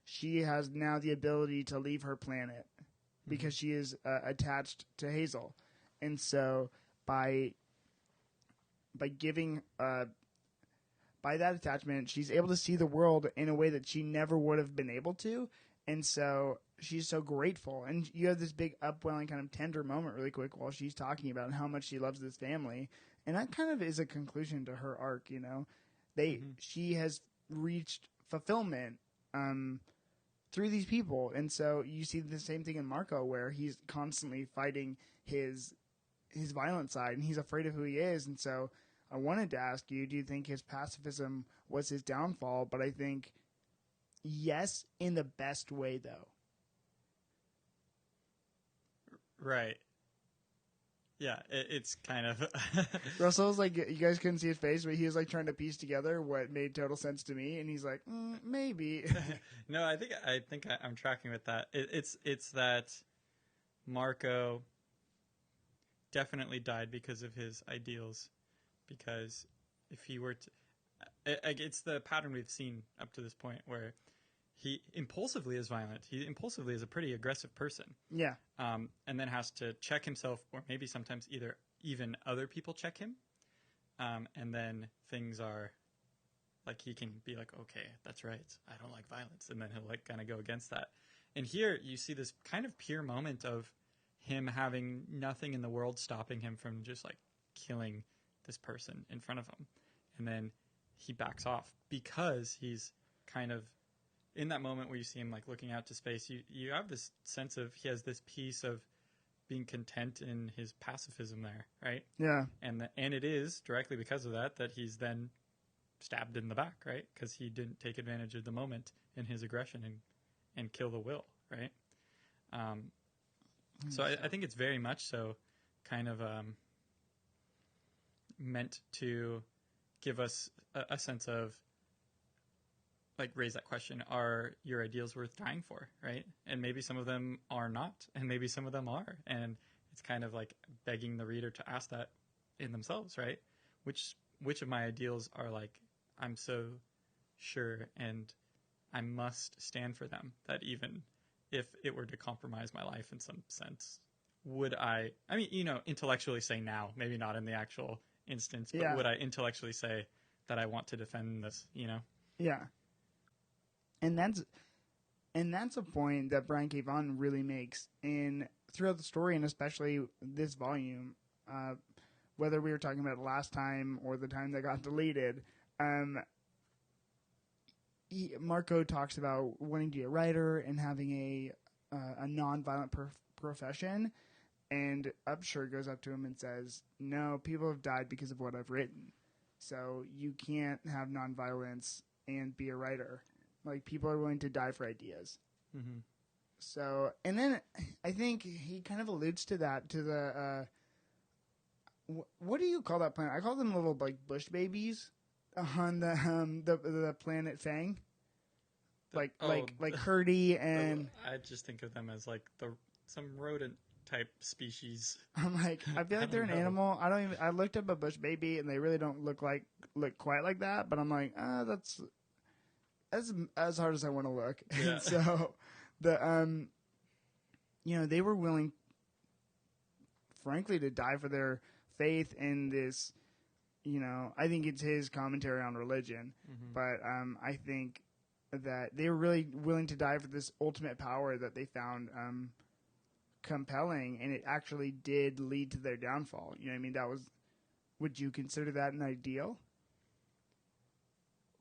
S2: she has now the ability to leave her planet because she is attached to Hazel. And so by giving by that attachment, she's able to see the world in a way that she never would have been able to. And so she's so grateful. And you have this big upwelling kind of tender moment really quick while she's talking about how much she loves this family. And that kind of is a conclusion to her arc, you know. She has reached fulfillment through these people. And so you see the same thing in Marco, where he's constantly fighting his violent side and he's afraid of who he is. And so I wanted to ask you, do you think his pacifism was his downfall? But I think yes, in the best way, though.
S3: Right. Yeah, it's kind of...
S2: Russell was like, you guys couldn't see his face, but he was like trying to piece together what made total sense to me, and he's like, maybe.
S3: No, I think I'm tracking with that. It's that Marco definitely died because of his ideals, because if he were to... It's the pattern we've seen up to this point where he impulsively is violent. He impulsively is a pretty aggressive person.
S2: Yeah.
S3: And then has to check himself, or maybe sometimes even other people check him. And then things are like, he can be like, okay, that's right, I don't like violence. And then he'll like kind of go against that. And here you see this kind of pure moment of him having nothing in the world stopping him from just like killing this person in front of him. And then he backs off because he's kind of in that moment where you see him like looking out to space. You have this sense of he has this piece of being content in his pacifism there, right?
S2: Yeah.
S3: And it is directly because of that he's then stabbed in the back, right? Because he didn't take advantage of the moment in his aggression and kill the will, right? So I think it's very much so kind of meant to give us a sense of, like, raise that question, are your ideals worth dying for, right? And maybe some of them are not, and maybe some of them are. And it's kind of like begging the reader to ask that in themselves, right? Which of my ideals are like, I'm so sure and I must stand for them, that even if it were to compromise my life in some sense, would I mean, you know, intellectually say now, maybe not in the actual instance, but would I intellectually say that I want to defend this, you know?
S2: Yeah. And that's a point that Brian K. Vaughan really makes throughout the story, and especially this volume, whether we were talking about it last time or the time that got deleted. Marco talks about wanting to be a writer and having a non-violent profession, and Upshur goes up to him and says, no, people have died because of what I've written, so you can't have non-violence and be a writer. Like, people are willing to die for ideas.
S3: Mm-hmm.
S2: So, and then I think he kind of alludes to that, to the, what do you call that planet? I call them little, like, bush babies on the planet Fang. Like Hurdy and...
S3: I just think of them as, like, some rodent type species.
S2: I'm like, I feel like they're an animal. I looked up a bush baby and they really don't look quite like that, but I'm like, that's as hard as I want to look. Yeah. And so they were willing, frankly, to die for their faith in this, I think it's his commentary on religion, but I think that they were really willing to die for this ultimate power that they found compelling, and it actually did lead to their downfall. You know what I mean? Would you consider that an ideal?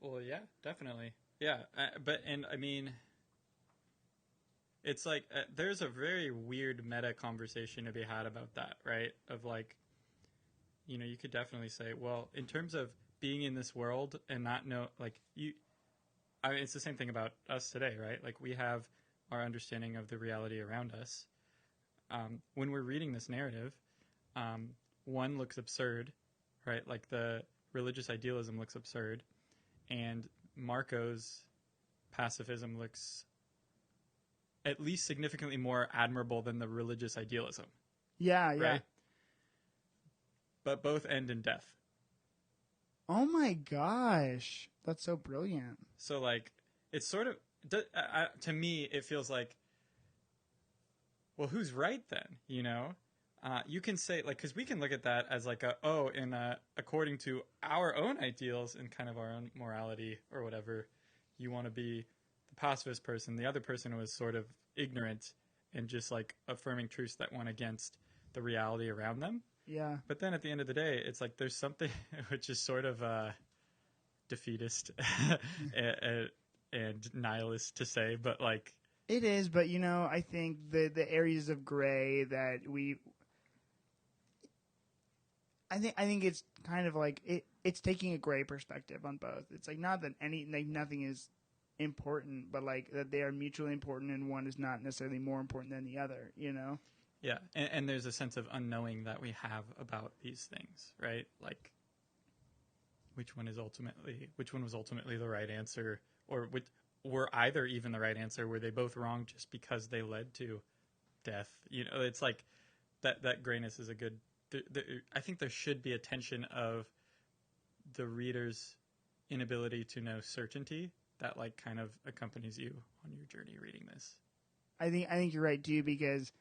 S3: Well, yeah, definitely. Yeah, but I mean, It's like there's a very weird meta conversation to be had about that, right? Of like, you know, you could definitely say, well, in terms of being in this world and not know, like, I mean, it's the same thing about us today, right? Like, we have our understanding of the reality around us. When we're reading this narrative, one looks absurd, right? Like, the religious idealism looks absurd, and Marco's pacifism looks at least significantly more admirable than the religious idealism.
S2: Yeah, yeah.
S3: Right? But both end in death.
S2: Oh my gosh. That's so brilliant.
S3: So, like, it's sort of, to me, it feels like, well, who's right then? You know? You can say, like, because we can look at that as like according to our own ideals and kind of our own morality or whatever, you want to be the pacifist person. The other person was sort of ignorant and just like affirming truths that went against the reality around them.
S2: Yeah.
S3: But then at the end of the day, it's like there's something which is sort of defeatist and nihilist to say, but like
S2: It is, but you know, I think the areas of gray that I think it's kind of like it's taking a gray perspective on both. It's like not that nothing is important, but like that they are mutually important and one is not necessarily more important than the other, you know?
S3: Yeah, and there's a sense of unknowing that we have about these things, right? Like, which one was ultimately the right answer, or were either even the right answer? Were they both wrong just because they led to death? You know, it's like that grayness is a good. I think there should be a tension of the reader's inability to know certainty that like kind of accompanies you on your journey reading this.
S2: I think you're right too, because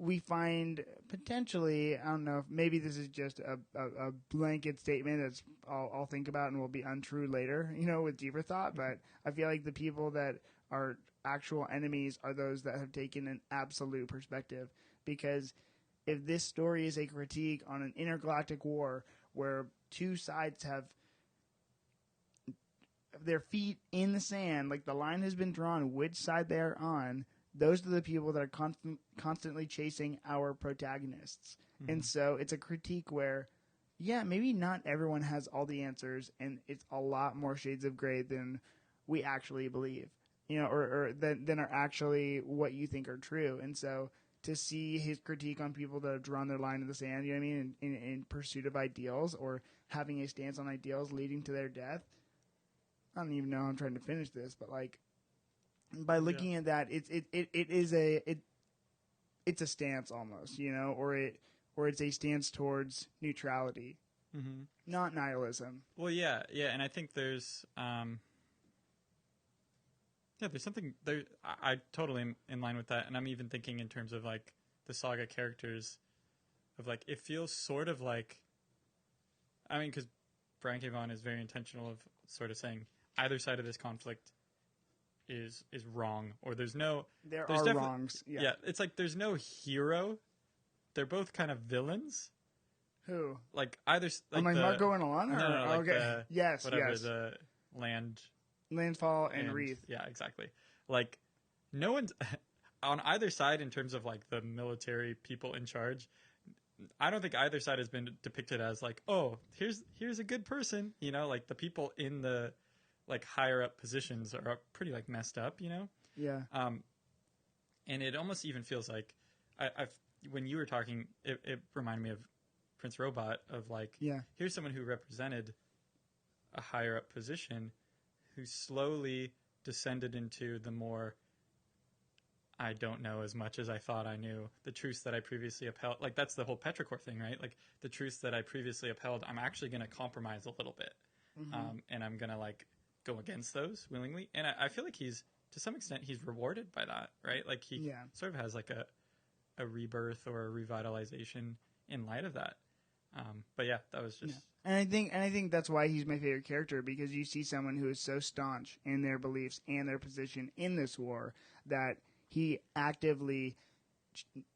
S2: we find potentially, I don't know, maybe this is just a blanket statement that's I'll think about and will be untrue later, you know, with deeper thought. But I feel like the people that are actual enemies are those that have taken an absolute perspective. Because if this story is a critique on an intergalactic war where two sides have their feet in the sand, like the line has been drawn, which side they are on, those are the people that are constantly chasing our protagonists. Mm-hmm. And so it's a critique where, yeah, maybe not everyone has all the answers, and it's a lot more shades of gray than we actually believe, you know, or than are actually what you think are true. And so to see his critique on people that have drawn their line in the sand, you know what I mean, in pursuit of ideals or having a stance on ideals leading to their death. I don't even know how I'm trying to finish this, but like, by looking at that, it's a stance almost, you know, or it's a stance towards neutrality, not nihilism.
S3: Well, yeah, and I think there's there's something there. I totally am in line with that, and I'm even thinking in terms of like the saga characters, of like it feels sort of like, I mean, because Brian K. Vaughan is very intentional of sort of saying either side of this conflict is wrong, or there's
S2: wrongs.
S3: Yeah, it's like there's no hero. They're both kind of villains.
S2: Who?
S3: Like either like
S2: Marco and Alana?
S3: No, like
S2: okay. Yes.
S3: The
S2: Landfall and Wreath.
S3: Yeah, exactly. Like no one's on either side in terms of like the military people in charge. I don't think either side has been depicted as like, oh, here's a good person, you know, like the people in the like higher up positions are pretty like messed up, you know?
S2: Yeah.
S3: And it almost even feels like I've when you were talking, it reminded me of Prince Robot of like, here's someone who represented a higher up position who slowly descended into the more, I don't know as much as I thought I knew, the truths that I previously upheld. Like that's the whole petrichor thing, right? Like the truths that I previously upheld, I'm actually going to compromise a little bit. And I'm going to like go against those willingly. And I feel like he's, to some extent, he's rewarded by that, right? Like he sort of has like a rebirth or a revitalization in light of that. But yeah, that was just.
S2: And I think that's why he's my favorite character, because you see someone who is so staunch in their beliefs and their position in this war that he actively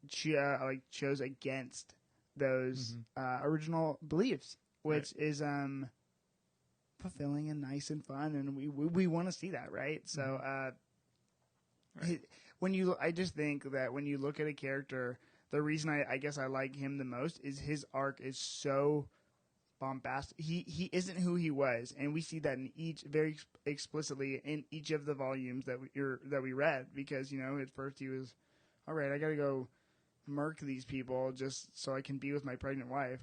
S2: chose against those original beliefs, which is fulfilling and nice and fun, and we want to see that, right? So
S3: Right.
S2: I just think that when you look at a character, the reason I guess I like him the most is his arc is so bombastic. He isn't who he was, and we see that in each very explicitly in each of the volumes that we read. Because at first he was, all right, I got to go murk these people just so I can be with my pregnant wife,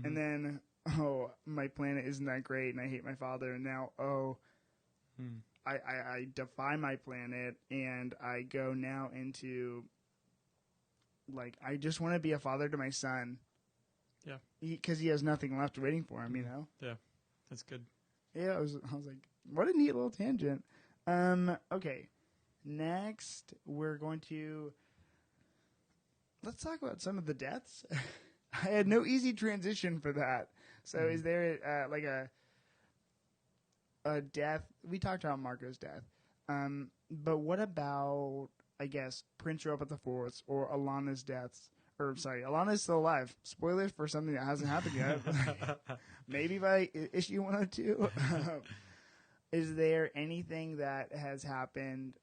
S2: and then my planet isn't that great, and I hate my father, and now I defy my planet, and I go now into, like, I just want to be a father to my son.
S3: Yeah.
S2: Because he has nothing left waiting for him,
S3: Yeah, that's good.
S2: Yeah, I was like, what a neat little tangent. Okay. Next, we're going to... Let's talk about some of the deaths. I had no easy transition for that. So is there, like, a death? We talked about Marco's death. But what about, I guess, Prince Robert IV or Alana's deaths? Or, sorry, Alana's still alive. Spoilers for something that hasn't happened yet. Maybe by issue 102. Is there anything that has happened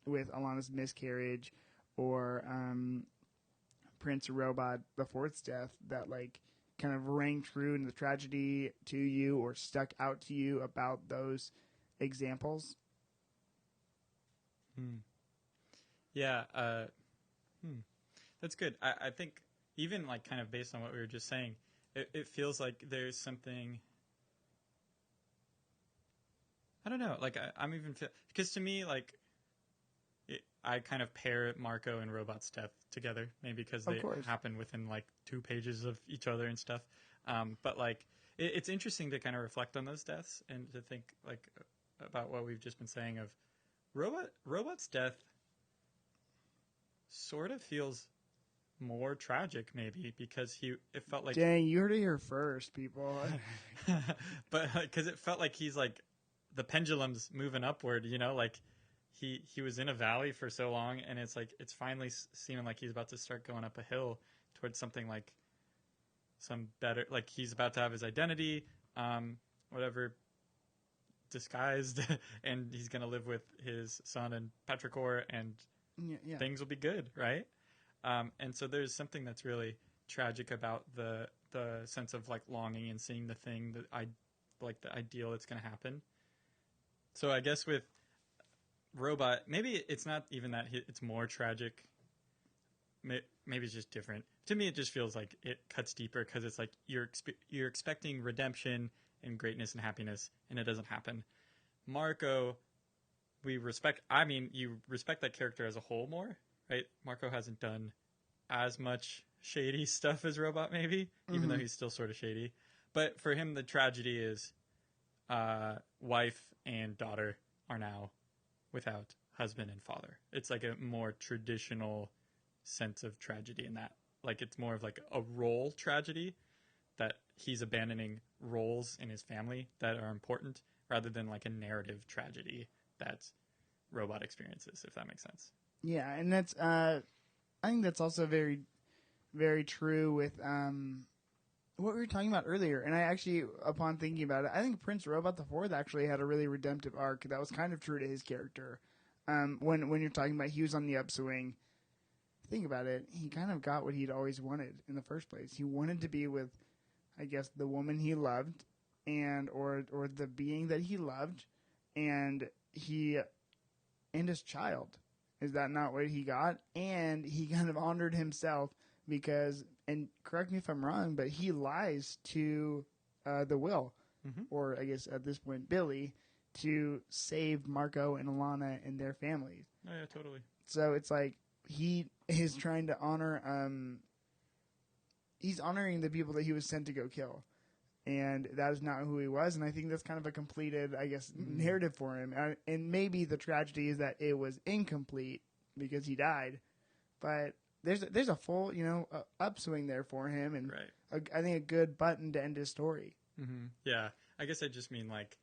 S2: with Alana's miscarriage or Prince Robot IV's death that, like, kind of rang true in the tragedy to you or stuck out to you about those examples?
S3: Yeah, that's good. I think even, like, kind of based on what we were just saying, it feels like there's something... I don't know. Like, I'm even... Because to me, like, I kind of pair Marco and Robot's death together, maybe because they happen within, like, 2 pages of each other and stuff. But, like, it's interesting to kind of reflect on those deaths and to think, like, about what we've just been saying of Robot's death sort of feels more tragic, maybe, because it felt like...
S2: Dang, you heard it here first, people.
S3: But because it felt like he's, like, the pendulum's moving upward, like he was in a valley for so long, and it's like it's finally seeming like he's about to start going up a hill towards something like some better, like he's about to have his identity, whatever, disguised, and he's gonna live with his son and Petrichor, and things will be good, right? And so there's something that's really tragic about the sense of, like, longing and seeing the thing that the ideal that's going to happen. So I guess with Robot, maybe it's not even that it's more tragic. Maybe it's just different. To me, it just feels like it cuts deeper because it's like you're expecting redemption and greatness and happiness, and it doesn't happen. Marco, you respect that character as a whole more, right? Marco hasn't done as much shady stuff as Robot, maybe, even though he's still sort of shady. But for him, the tragedy is wife and daughter are now without husband and father. It's like a more traditional sense of tragedy in that. Like, it's more of like a role tragedy, that he's abandoning roles in his family that are important, rather than like a narrative tragedy that Robot experiences, if that makes sense.
S2: Yeah, and that's I think that's also very, very true with what we were talking about earlier. And I actually, upon thinking about it, I think Prince Robot IV actually had a really redemptive arc that was kind of true to his character. When you're talking about he was on the upswing, think about it, he kind of got what he'd always wanted in the first place. He wanted to be with, I guess, the woman he loved, and or the being that he loved, and his child. Is that not what he got? And he kind of honored himself because, and correct me if I'm wrong, but he lies to the Will, or I guess at this point Billy, to save Marco and Alana and their families.
S3: Oh yeah, totally.
S2: So it's like he is trying to honor, he's honoring the people that he was sent to go kill. And that is not who he was. And I think that's kind of a completed, I guess, narrative for him. And maybe the tragedy is that it was incomplete because he died. But there's a full, upswing there for him. And
S3: right.
S2: I think a good button to end his story.
S3: Mm-hmm. Yeah. I guess I just mean, like,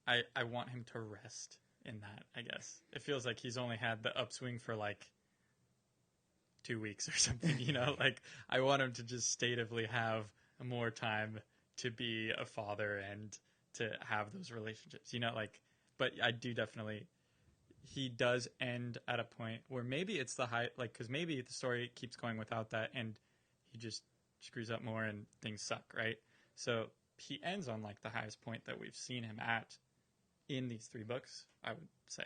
S3: I want him to rest in that, I guess. It feels like he's only had the upswing for, like, 2 weeks or something, Like, I want him to just statively have more time to be a father and to have those relationships, like, but I do definitely he does end at a point where maybe it's the high, like, because maybe the story keeps going without that, and he just screws up more and things suck, right? So he ends on like the highest point that we've seen him at in these 3 books, I would say.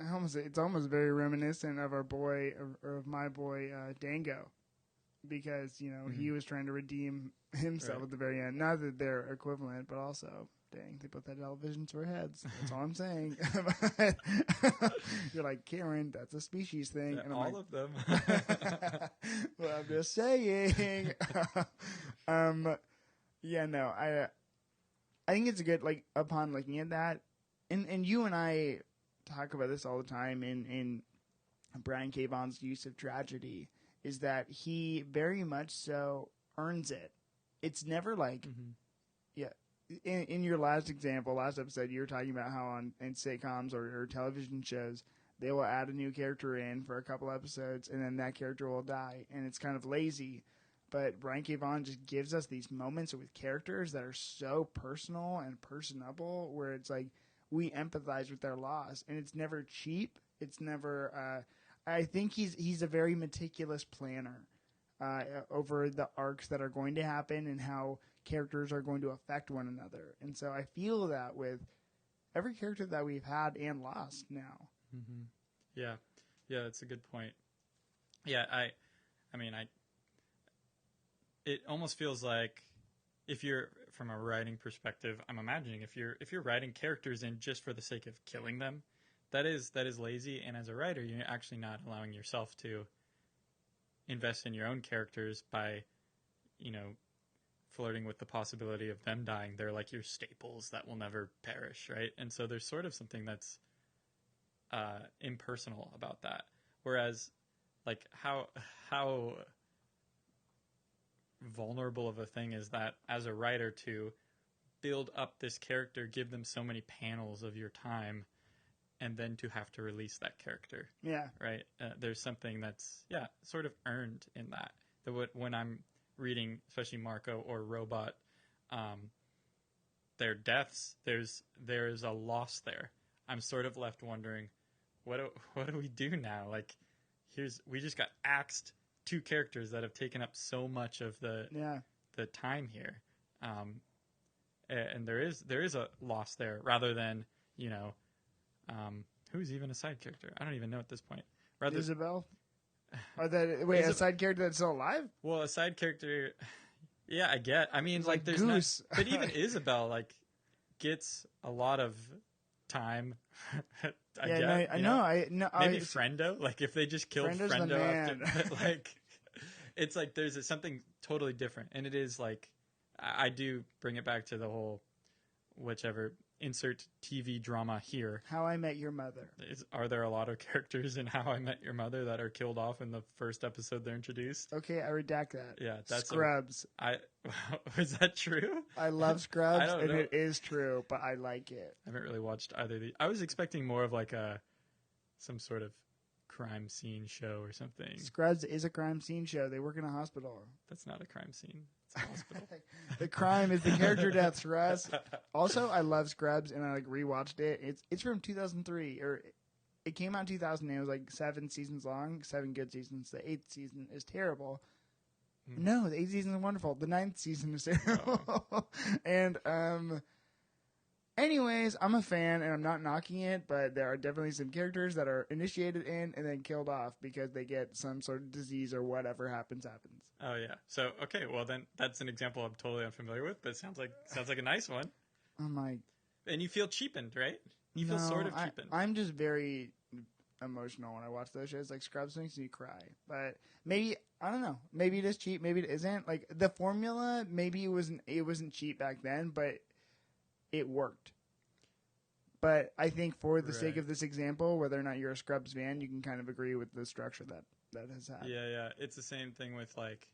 S2: It's almost very reminiscent of of my boy Dango, because he was trying to redeem himself at the very end. Not that they're equivalent, but also, dang, they both had televisions for heads. That's all I'm saying. You're like, Cameron, that's a species thing.
S3: Yeah,
S2: and I'm
S3: all
S2: like,
S3: of them.
S2: well, I'm just saying. Yeah, no, I think it's a good, like, upon looking at that, and you and I talk about this all the time in Brian K. Vaughan's use of tragedy, is that he very much so earns it. It's never like, yeah. In your last episode, you were talking about how in sitcoms or television shows, they will add a new character in for a couple episodes, and then that character will die, and it's kind of lazy. But Brian K. Vaughan just gives us these moments with characters that are so personal and personable, where it's like we empathize with their loss, and it's never cheap. It's never. I think he's a very meticulous planner over the arcs that are going to happen and how characters are going to affect one another. And so I feel that with every character that we've had and lost now.
S3: Mm-hmm. Yeah, that's a good point. Yeah, I mean, it almost feels like, if you're from a writing perspective, I'm imagining if you're writing characters in just for the sake of killing them, that is lazy. And as a writer, you're actually not allowing yourself to invest in your own characters by, flirting with the possibility of them dying. They're like your staples that will never perish, right? And so there's sort of something that's impersonal about that. Whereas, like, how vulnerable of a thing is that as a writer to build up this character, give them so many panels of your time, and then to have to release that character.
S2: Yeah.
S3: Right? There's something that's, sort of earned in that. When I'm reading, especially Marco or Robot, their deaths, there's a loss there. I'm sort of left wondering, what do we do now? Like, we just got axed 2 characters that have taken up so much of the time here, and there is a loss there, rather than who's even a side character? I don't even know at this point.
S2: Isabel. A side character that's still alive?
S3: Well, a side character. Yeah, I get. I mean, like there's
S2: Goose.
S3: Not, but even Isabel gets a lot of time. I know. Maybe Friendo. Like if they just killed
S2: Frendo's
S3: Friendo after, like it's like there's something totally different, and it is like I do bring it back to the whole whichever insert TV drama here.
S2: How I Met Your Mother.
S3: Are there a lot of characters in How I Met Your Mother that are killed off in the first episode they're introduced?
S2: Okay, I redact that.
S3: Yeah, that's
S2: Scrubs.
S3: Is that true?
S2: I love Scrubs, and it is true, but I like it.
S3: I haven't really watched either of these. I was expecting more of like some sort of crime scene show or something.
S2: Scrubs is a crime scene show. They work in a hospital.
S3: That's not a crime scene. It's a hospital.
S2: The crime is the character deaths, Russ. Also, I love Scrubs, and I rewatched it. It's from 2003, or it came out in 2000. And it was like 7 seasons long, 7 good seasons. The 8th season is terrible. No, the 8th season is wonderful. The 9th season is terrible. And anyways, I'm a fan, and I'm not knocking it, but there are definitely some characters that are initiated in and then killed off because they get some sort of disease or whatever happens.
S3: Oh yeah. So okay, well then that's an example I'm totally unfamiliar with, but it sounds like a nice one.
S2: I'm like,
S3: and you feel cheapened, right? You feel sort of cheapened.
S2: I'm just very emotional when I watch those shows. Like Scrubs makes me cry, but maybe I don't know. Maybe it is cheap. Maybe it isn't. Like the formula, maybe it wasn't cheap back then, but it worked. But I think for the sake of this example, whether or not you're a Scrubs fan, you can kind of agree with the structure that has had.
S3: Yeah. It's the same thing with like.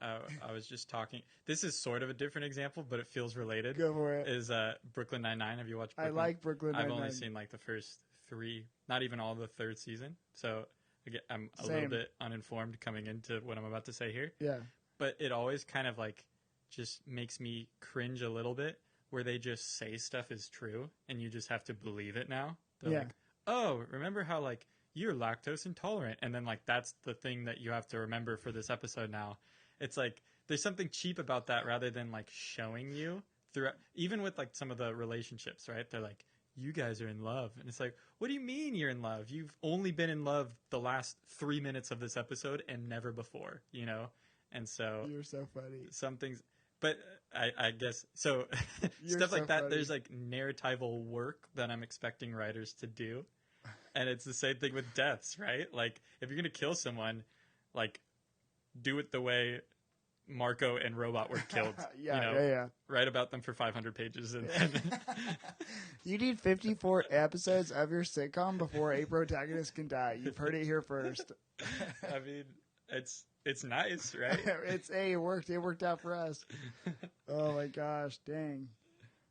S3: I was just talking. This is sort of a different example, but it feels related.
S2: Go for it.
S3: Is Brooklyn Nine-Nine? Have you watched Brooklyn?
S2: I like Brooklyn Nine-Nine.
S3: I've only seen like the first 3, not even all of the 3rd season. So again, I'm a little bit uninformed coming into what I'm about to say here.
S2: Yeah.
S3: But it always kind of like just makes me cringe a little bit where they just say stuff is true and you just have to believe it now. They're
S2: Yeah.
S3: like, oh, remember how like you're lactose intolerant, and then like that's the thing that you have to remember for this episode now. It's like there's something cheap about that rather than like showing you throughout, even with like some of the relationships, right? They're like, you guys are in love, and it's like, what do you mean you're in love? You've only been in love the last 3 minutes of this episode and never before, you know? And so
S2: You're so funny.
S3: some things, but I guess so.
S2: You're
S3: Stuff
S2: so
S3: like that.
S2: funny.
S3: There's like narratival work that I'm expecting writers to do, and it's the same thing with deaths, right? Like if you're gonna kill someone, like do it the way Marco and Robot were killed.
S2: Yeah.
S3: Write about them for 500 pages, and
S2: You need 54 episodes of your sitcom before a protagonist can die. You've heard it here first.
S3: I mean, it's nice, right?
S2: It worked. It worked out for us. Oh my gosh, dang.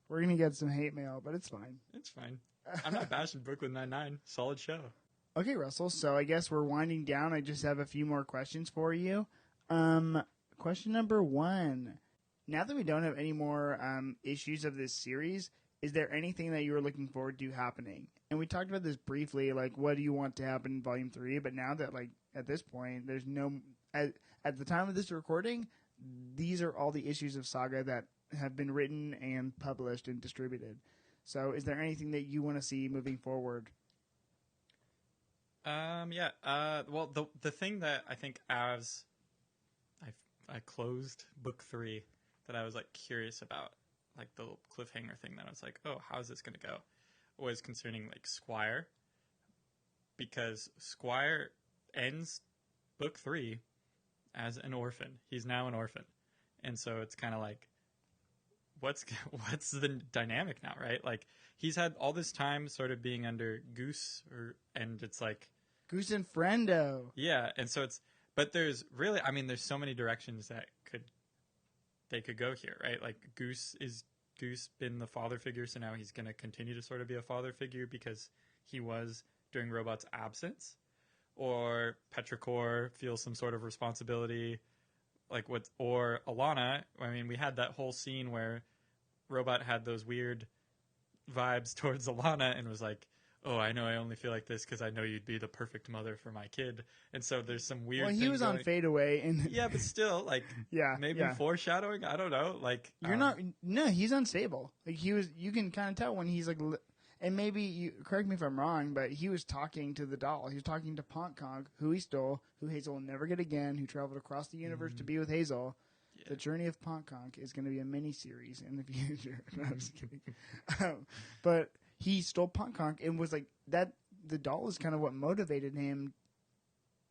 S2: We're gonna get some hate mail, but it's fine.
S3: It's fine. I'm not bashing Brooklyn Nine-Nine. Solid show.
S2: Okay, Russell. So I guess we're winding down. I just have a few more questions for you. Question number 1. Now that we don't have any more issues of this series, is there anything that you are looking forward to happening? And we talked about this briefly, like what do you want to happen in Volume 3? But now that like at this point, there's no at the time of this recording, these are all the issues of Saga that have been written and published and distributed. So is there anything that you want to see moving forward?
S3: Yeah. Well, the thing that I think as I closed book 3 that I was like curious about, like the cliffhanger thing that I was like, oh, how's this going to go? Was concerning like Squire, because Squire ends book 3 as an orphan. He's now an orphan, and so it's kind of like, what's the dynamic now, right? Like he's had all this time sort of being under Goose, and it's like
S2: Goose and Friendo.
S3: Yeah, and so but there's really, I mean, there's so many directions that they could go here, right? Like Goose been the father figure, so now he's going to continue to sort of be a father figure because he was during Robot's absence, or Petrichor feels some sort of responsibility, or Alana. I mean, we had that whole scene where Robot had those weird vibes towards Alana and was like, oh, I know I only feel like this because I know you'd be the perfect mother for my kid. And so there's some weird
S2: Well, he was on fadeaway. And
S3: yeah, but still, like, maybe foreshadowing? I don't know. Like,
S2: you're not... No, he's unstable. Like, he was... You can kind of tell when he's like... And maybe, you correct me if I'm wrong, but he was talking to the doll. He was talking to Ponconk, who he stole, who Hazel will never get again, who traveled across the universe to be with Hazel. Yeah. The Journey of Ponconk is going to be a mini-series in the future. No, I'm just kidding. But... He stole Ponconk and was like that. The doll is kind of what motivated him,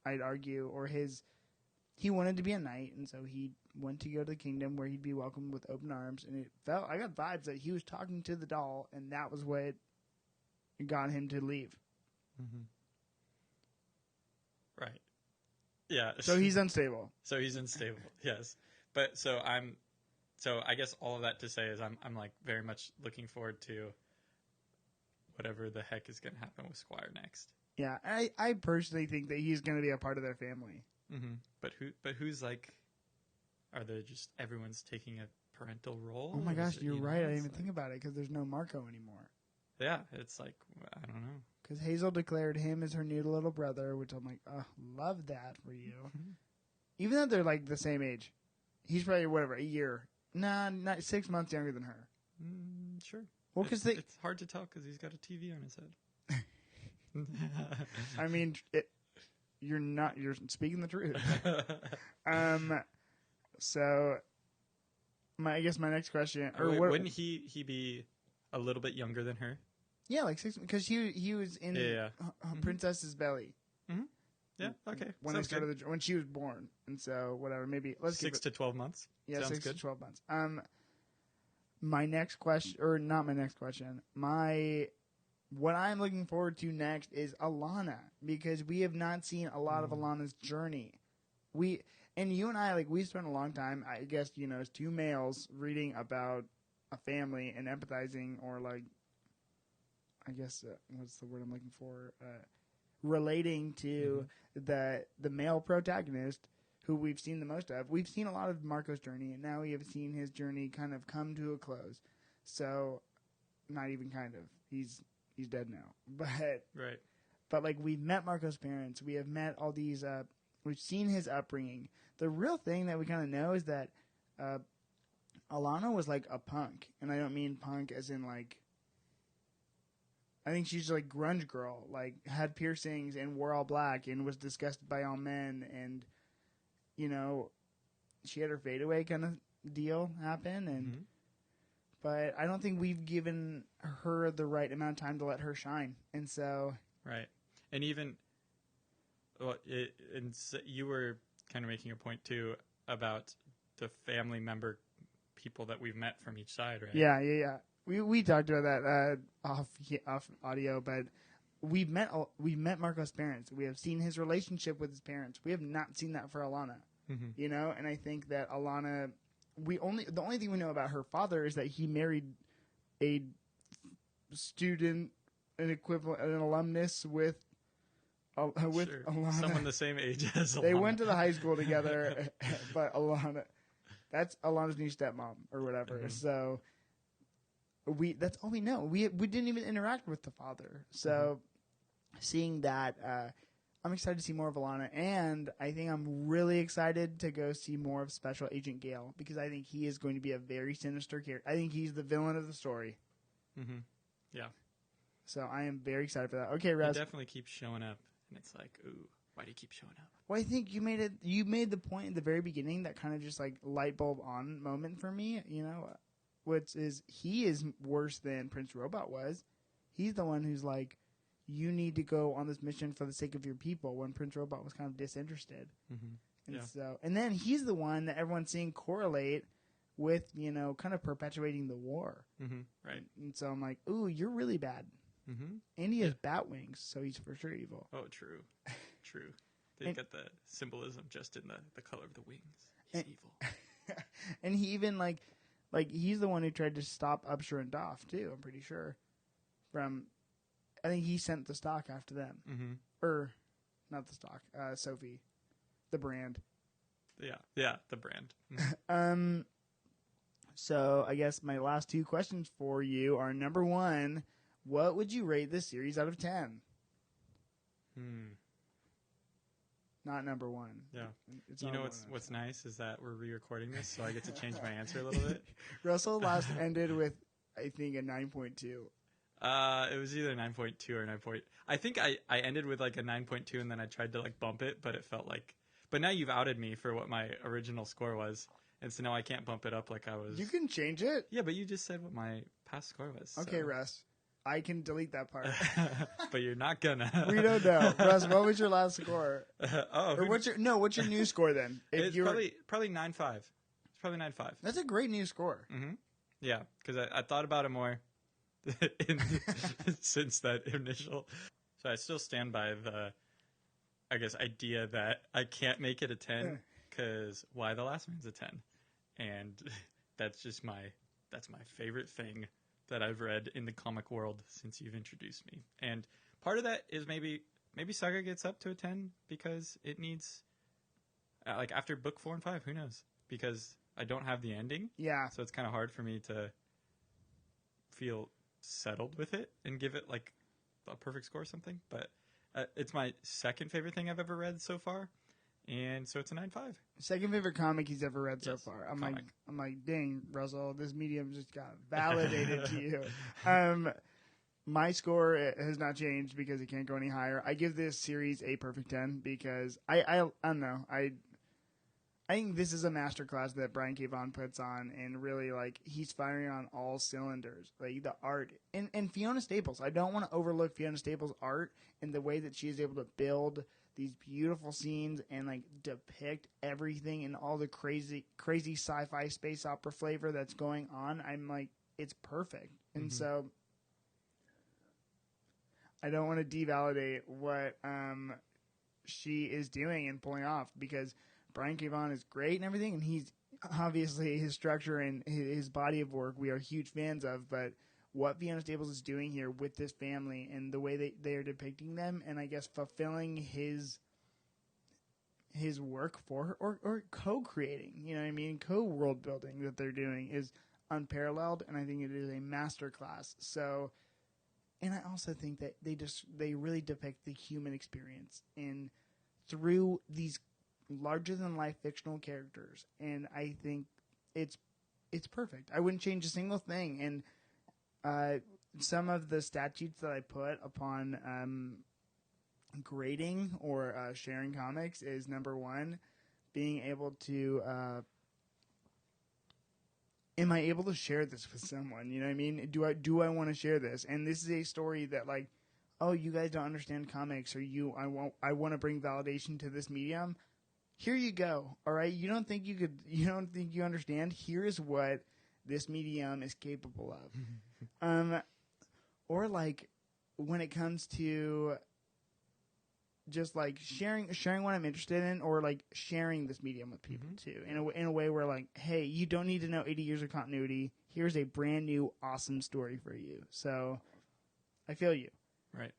S2: I'd argue, or he wanted to be a knight, and so he went to go to the kingdom where he'd be welcomed with open arms. And I got vibes that he was talking to the doll, and that was what got him to leave.
S3: Mm-hmm. Right. Yeah.
S2: So he's unstable.
S3: Yes. But so I guess all of that to say is I'm like very much looking forward to whatever the heck is going to happen with Squire next.
S2: Yeah, I personally think that he's going to be a part of their family.
S3: Mm-hmm. But who's like, are they just everyone's taking a parental role?
S2: Oh my gosh, you're right. I didn't even think about it because there's no Marco anymore.
S3: Yeah, it's like, I don't know.
S2: Because Hazel declared him as her new little brother, which I'm like, love that for you. Even though they're like the same age. He's probably, whatever, a year. Nah, not 6 months younger than her.
S3: Sure.
S2: Well, because
S3: it's hard to tell because he's got a TV on his head.
S2: I mean, you're speaking the truth. So, I guess my next question,
S3: wouldn't he be a little bit younger than her?
S2: Yeah, like 6, because he was in Princess's belly.
S3: Mm-hmm. Yeah. Okay.
S2: When she was born, and so whatever, maybe let's
S3: 6 to 12 months.
S2: Yeah,
S3: sounds
S2: 6
S3: good.
S2: to 12 months. My next question, or not my next question, what I'm looking forward to next is Alana, because we have not seen a lot of Alana's journey. And you and I, like, we spent a long time, I guess, as two males reading about a family and empathizing, or like, I guess, what's the word I'm looking for? Relating to the male protagonist, who we've seen the most of. We've seen a lot of Marco's journey, and now we have seen his journey kind of come to a close. So, not even kind of. He's dead now.
S3: Right.
S2: But like we've met Marco's parents, we have met all these. We've seen his upbringing. The real thing that we kind of know is that Alana was like a punk, and I don't mean punk as in like. I think she's like grunge girl, like had piercings and wore all black and was disgusted by all men, and you know, she had her fadeaway kind of deal happen, and but I don't think we've given her the right amount of time to let her shine, and so
S3: right, and even you were kind of making a point too about the family member people that we've met from each side, right?
S2: Yeah. We talked about that off audio, but we've met Marco's parents. We have seen his relationship with his parents. We have not seen that for Alana, you know. And I think that Alana, the only thing we know about her father is that he married a student, an alumnus with
S3: Sure.
S2: Alana.
S3: Someone the same age as Alana.
S2: They went to the high school together, but Alana, that's Alana's new stepmom or whatever. So. That's all we know. We didn't even interact with the father. So seeing that, I'm excited to see more of Alana, and I think I'm really excited to go see more of Special Agent Gale because I think he is going to be a very sinister character. I think he's the villain of the story.
S3: Yeah.
S2: So I am very excited for that. Okay, Russ.
S3: He definitely keeps showing up, and it's like, ooh, why do you keep showing up?
S2: Well, I think you made the point at the very beginning that kind of just like light bulb on moment for me, you know. Which is, he is worse than Prince Robot was. He's the one who's like, you need to go on this mission for the sake of your people, when Prince Robot was kind of disinterested. And then he's the one that everyone's seeing correlate with, you know, kind of perpetuating the war.
S3: Right.
S2: And so I'm like, ooh, you're really bad. And he has bat wings, so he's for sure evil.
S3: Oh, true. They got the symbolism just in the color of the wings. He's evil.
S2: And he even like he's the one who tried to stop Upshur and Doff too. I'm pretty sure. I think he sent the stock after them, or not the stock. Sophie, the brand.
S3: Yeah, the brand.
S2: So I guess my last two questions for you are: number one, what would you rate this series out of 10? Not number one.
S3: Yeah.
S2: It's
S3: you know what's nice is that we're re-recording this, so I get to change my answer a little bit.
S2: Russell last ended with, I think, a 9.2.
S3: It was either 9.2 or 9. I think I ended with like a 9.2, and then I tried to like bump it, but it felt like. But now you've outed me for what my original score was, and so now I can't bump it up like I was.
S2: You can change it.
S3: Yeah, but you just said what my past score was.
S2: Okay,
S3: so.
S2: Russ. I can delete that part.
S3: But you're not gonna.
S2: We don't know. Russ, what was your last score?
S3: Or
S2: what's your new score then?
S3: It's probably 9.5. It's probably 9.5.
S2: That's a great new score.
S3: Yeah, because I thought about it more since that initial. So I still stand by the, I guess, idea that I can't make it a 10 because Why the Last Man's a 10, and that's my favorite thing that I've read in the comic world since you've introduced me. And part of that is maybe Saga gets up to a 10 because it needs, like after book 4 and 5, who knows? Because I don't have the ending.
S2: Yeah.
S3: So it's kind of hard for me to feel settled with it and give it like a perfect score or something. But it's my second favorite thing I've ever read so far. And so it's a 9.5.
S2: Second favorite comic he's ever read so far. I'm like, dang, Russell, this medium just got validated to you. My score has not changed because it can't go any higher. I give this series a perfect 10 because I don't know. I think this is a masterclass that Brian K. Vaughan puts on, and really like he's firing on all cylinders. Like the art and Fiona Staples. I don't want to overlook Fiona Staples' art and the way that she is able to build these beautiful scenes and like depict everything and all the crazy sci-fi space opera flavor that's going on. I'm like, it's perfect. And so I don't want to devalidate what she is doing and pulling off, because Brian K. Vaughan is great and everything, and he's obviously his structure and his body of work we are huge fans of, but what Fiona Staples is doing here with this family and the way they are depicting them, and I guess fulfilling his work for her, or co-creating, you know what I mean, co-world building that they're doing is unparalleled, and I think it is a masterclass. So, and I also think that they really depict the human experience in through these larger than life fictional characters, and I think it's perfect. I wouldn't change a single thing. And some of the statutes that I put upon grading or sharing comics is, number one, being able to am I able to share this with someone? You know what I mean? Do I want to share this? And this is a story that, like, oh, you guys don't understand comics, or I want to bring validation to this medium. Here you go. All right. You don't think you understand? Here is what this medium is capable of. Or like when it comes to just like sharing what I'm interested in, or like sharing this medium with people too, in a way where, like, hey, you don't need to know 80 years of continuity. Here's a brand new awesome story for you. So I feel you.
S3: Right.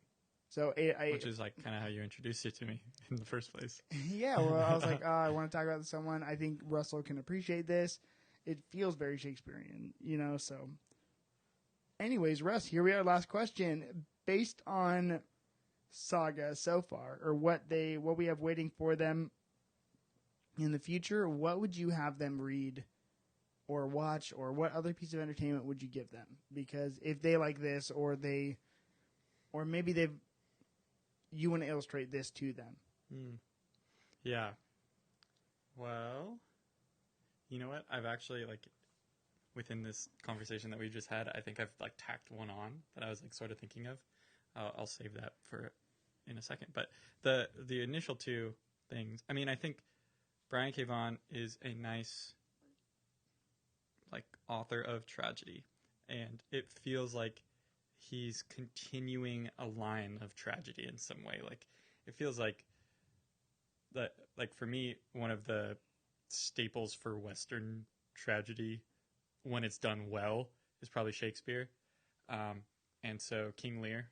S2: So
S3: which is like kind of how you introduced it to me in the first place.
S2: Yeah. Well, I was like, oh, I want to talk about someone. I think Russell can appreciate this. It feels very Shakespearean, so. Anyways, Russ, here we are. Last question. Based on Saga so far, or what we have waiting for them in the future, what would you have them read or watch, or what other piece of entertainment would you give them? Because if they like this, or maybe you want to illustrate this to them.
S3: Yeah. Well, you know what? I've actually, like, within this conversation that we just had, I think I've like tacked one on that I was like sort of thinking of. I'll save that for in a second. But the initial two things, I mean, I think Brian K. Vaughan is a nice like author of tragedy, and it feels like he's continuing a line of tragedy in some way. Like, it feels like that, like, for me, one of the staples for Western tragedy, when it's done well, is probably Shakespeare. And so King Lear,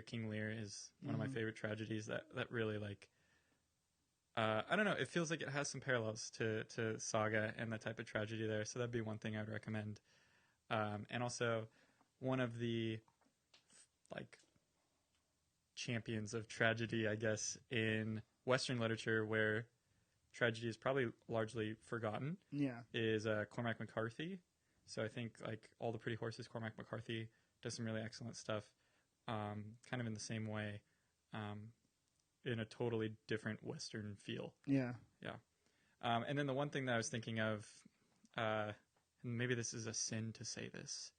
S3: King Lear is one of my favorite tragedies that really, like, I don't know, it feels like it has some parallels to Saga and the type of tragedy there. So that'd be one thing I would recommend. And also one of the, like, champions of tragedy, I guess, in Western literature, where tragedy is probably largely forgotten, is Cormac McCarthy. So I think, like, All the Pretty Horses, Cormac McCarthy does some really excellent stuff, kind of in the same way, in a totally different Western feel.
S2: Yeah.
S3: Yeah. And then the one thing that I was thinking of, and maybe this is a sin to say this,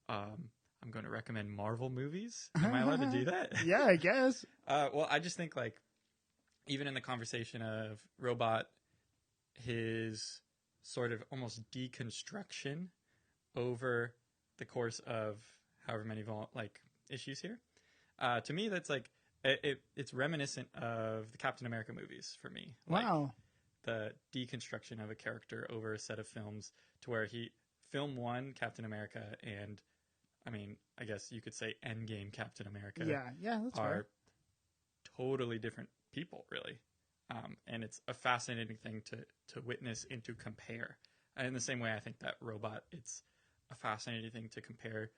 S3: I'm going to recommend Marvel movies. Am I allowed to do that?
S2: Yeah, I guess.
S3: Well, I just think, like, even in the conversation of Robot, his sort of almost deconstruction over the course of however many issues here, to me, that's like it's reminiscent of the Captain America movies for me.
S2: Wow.
S3: Like, the deconstruction of a character over a set of films, to where film one, Captain America, and I mean, I guess you could say Endgame Captain America.
S2: Yeah, that's
S3: are totally different people, really. And it's a fascinating thing to witness and to compare. And in the same way, I think that Robot, it's a fascinating thing to compare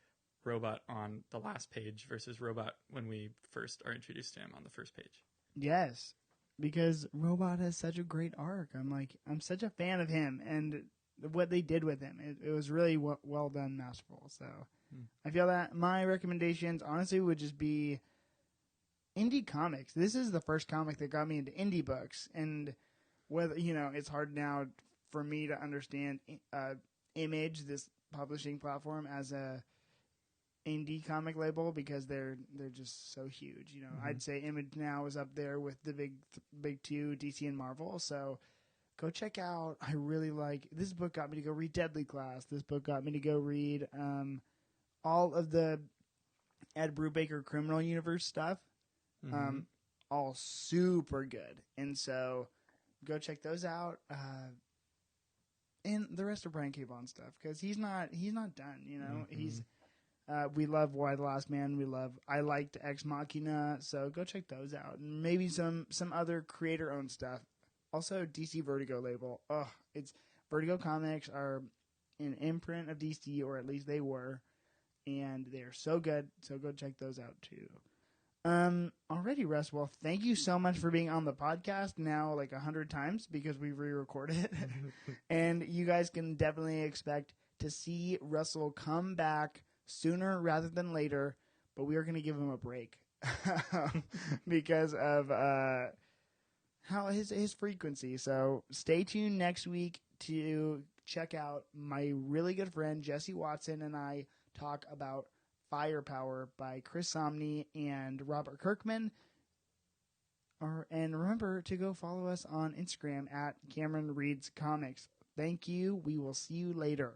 S3: Robot on the last page versus Robot when we first are introduced to him on the first page.
S2: Yes, because Robot has such a great arc. I'm such a fan of him, and what they did with him, it was really well done, masterful. So I feel that my recommendations, honestly, would just be indie comics. This is the first comic that got me into indie books, and whether it's hard now for me to understand Image, this publishing platform, as a indie comic label, because they're just so huge. I'd say Image now is up there with the big two, DC and Marvel. So go check out. I really like this book. Got me to go read Deadly Class. This book got me to go read all of the Ed Brubaker Criminal Universe stuff. All super good, and so go check those out. And the rest of Brian K. Vaughan stuff, because he's not done. He's we love Why the Last Man. I liked Ex Machina, so go check those out, and maybe some other creator owned stuff. Also, DC Vertigo label. It's Vertigo Comics are an imprint of DC, or at least they were, and they're so good. So go check those out too. Alrighty, Russ. Well, thank you so much for being on the podcast now like 100 times because we re-recorded it. And you guys can definitely expect to see Russell come back sooner rather than later, but we are going to give him a break because of how his frequency. So stay tuned next week to check out my really good friend Jesse Watson and I talk about Firepower by Chris Somney and Robert Kirkman. And remember to go follow us on Instagram at Cameron Reads Comics. Thank you. We will see you later.